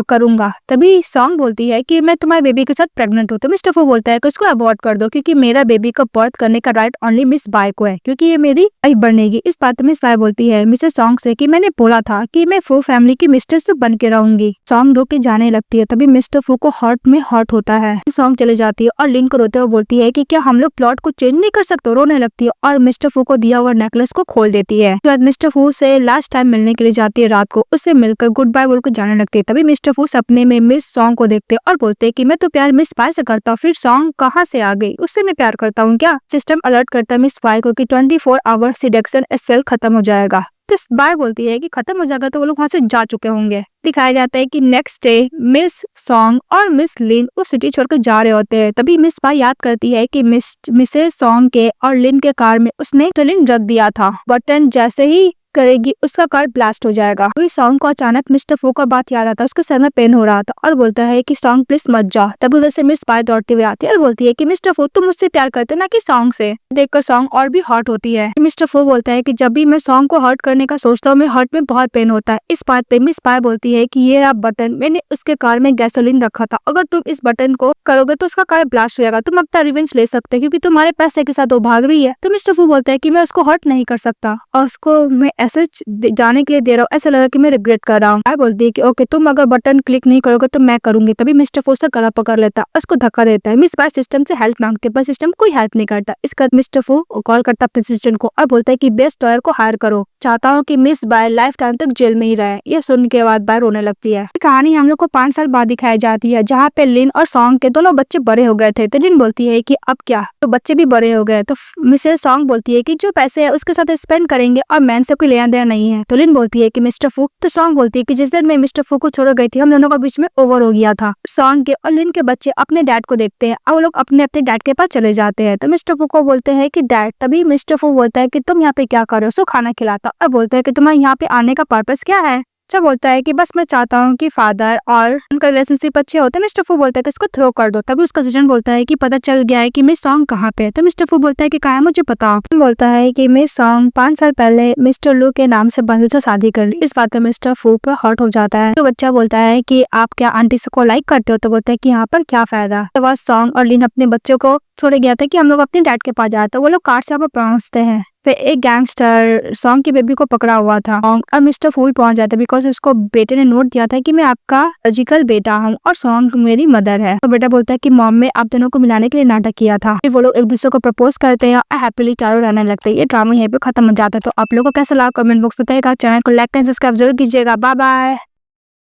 S1: करूंगा। तभी सॉन्ग बोलती है कि मैं तुम्हारे बेबी के साथ प्रेग्नेंट हूँ। तो मिस्टर फू बोलता है कि उसको अबॉर्ट कर दो क्योंकि मेरा बेबी का बर्थ करने का राइट ओनली मिस बाय को है, क्योंकि ये मेरी आई बनेगी। इस बात मिस बाय बोलती है मिसेस सॉन्ग से कि मैंने बोला था कि मैं फू फैमिली की मिस्ट्रेस तो बन के रहूंगी। सॉन्ग रो के जाने लगती है। तभी मिस्टर फू को हॉट में हॉट होता है। सॉन्ग चले जाती है और लिंक को रोते हुए बोलती है कि क्या हम लोग प्लॉट को चेंज नहीं कर सकते? रोने लगती है और मिस्टर फू को दिया हुआ नेकलेस को खोल देती है। उसके बाद मिस्टर फू से लास्ट टाइम मिलने के लिए जाती है। रात को उससे मिलकर गुड बाय बोलकर जाने लगती है। तभी मिस्टर फू सपने में मिस सॉन्ग को देखते और बोलते हैं कि मैं तो प्यार मिस बाय से करता हूँ, फिर सॉन्ग कहाँ से आ गई? उससे मैं प्यार करता हूँ क्या? सिस्टम अलर्ट करता है मिस बाय को कि 24 आवर सिडक्शन स्पेल खत्म हो जाएगा। तो बाय बोलती है कि खत्म हो जाएगा तो वो लोग वहां से जा चुके होंगे। दिखाया जाता है कि नेक्स्ट डे मिस सॉन्ग और मिस लिन उस सिटी छोड़कर जा रहे होते हैं। तभी मिस बाय याद करती है कि मिसेस सॉन्ग के और लिन के कार में उसने इंसुलिन रख दिया था। बटन जैसे ही करेगी उसका कार ब्लास्ट हो जाएगा। वही सॉन्ग को अचानक मिस्टर फू का बात याद आता है। उसके सर में पेन हो रहा था और बोलता है कि सॉन्ग प्लीज मत जा। तब उधर से मिस बाय दौड़ती हुई आती है और बोलती है कि मिस्टर फू तुम मुझसे प्यार करते हो ना कि सॉन्ग से। देखकर सॉन्ग और भी हॉट होती है। मिस्टर फू बोलता है कि जब भी मैं सॉन्ग को हर्ट करने का सोचता हूँ, मैं हर्ट में बहुत पेन होता है। इस बात पे मिस बाय बोलती है कि ये रहा बटन, मैंने उसके कार में गैसोलीन रखा था, अगर तुम इस बटन को करोगे तो उसका कार ब्लास्ट हो जाएगा। तुम अपना रिवेंज ले सकते हो क्योंकि तुम्हारे पैसे के साथ वो भाग रही है। तो मिस्टर फू बोलता है कि मैं उसको हर्ट नहीं कर सकता और उसको मैं ऐसे जाने के लिए दे रहा हूँ, ऐसा लगा कि मैं रिग्रेट कर रहा हूँ। आई बोलती है कि ओके तुम अगर बटन क्लिक नहीं करोगे तो मैं करूंगी। तभी मिस्टर फू उसका गला पकड़ लेता है, उसको धक्का देता है। मिस बाय सिस्टम से हेल्प मांगते पर सिस्टम कोई हेल्प नहीं करता। इसका मिस्टर फू कॉल करता अपने असिस्टेंट को और बोलता है कि बेस्ट लॉयर को हायर करो, चाहता हूँ कि मिस बाय लाइफ टाइम तक जेल में ही रहे। ये सुन के बाद बाय रोने लगती है। कहानी हम लोग को 5 साल बाद दिखाई जाती है जहाँ पे लिन और सॉन्ग के दोनों बच्चे बड़े हो गए थे। तो लिन बोलती है कि अब क्या, तो बच्चे भी बड़े हो गए। तो मिसेस सॉन्ग बोलती है कि जो पैसे है उसके साथ स्पेंड करेंगे और मैन से कोई लेना देना नहीं है। तो लिन बोलती है कि मिस्टर फू। तो सॉन्ग बोलती है कि जिस दिन मैं मिस्टर फू को छोड़ गई थी हम दोनों का बीच में ओवर हो गया था। सॉन्ग के और लिन के बच्चे अपने डैड को देखते हैं और वो लोग अपने अपने डैड के पास चले जाते हैं। तो मिस्टर फू को बोलते हैं कि डैड। तभी मिस्टर फू बोलता है कि तुम यहाँ पे क्या कर रहे हो? उसको खाना खिलाता और बोलता है कि तुम्हारे यहाँ पे आने का पर्पस क्या है? अच्छा बोलता है कि बस मैं चाहता हूँ कि फादर और उनका रिलेशनशिप अच्छे होते। मिस्टर फू बोलता है कि इसको थ्रो कर दो। तभी उसका असिस्टेंट बोलता है कि पता चल गया है कि मिस सॉन्ग कहाँ पे है। तो मिस्टर फू बोलता है कि कहाँ है मुझे पता। बोलता है कि मिस सॉन्ग 5 साल पहले मिस्टर लू के नाम से बंदे से शादी कर ली। इस बात पे मिस्टर फू पर हॉट हो जाता है। तो बच्चा बोलता है कि आप क्या आंटी से को लाइक करते हो? तो बोलता है कि यहाँ पर क्या फायदा। तो वह सॉन्ग और लिन अपने बच्चों को छोड़ गया था कि हम लोग अपने डैड के पास जाते। वो लोग कार से यहाँ पर पहुंचते हैं। फिर एक गैंगस्टर सॉन्ग की बेबी को पकड़ा हुआ था और मिस्टर फू भी पहुंच जाता है बिकॉज उसको बेटे ने नोट दिया था कि मैं आपका लॉजिकल बेटा हूँ और सॉन्ग मेरी मदर है। तो बेटा बोलता है कि मॉम में आप दोनों को मिलाने के लिए नाटक किया था। फिर वो लोग एक दूसरे को प्रपोज करते हैं और हैप्पीली चारों रहने लगते हैं। ये ड्रामा यहीं पे खत्म हो जाता है। तो आप लोगों को कैसा लगा कमेंट बॉक्स बताइएगा। चैनल को लाइक एंड सब्सक्राइब जरूर कीजिएगा। Bye bye.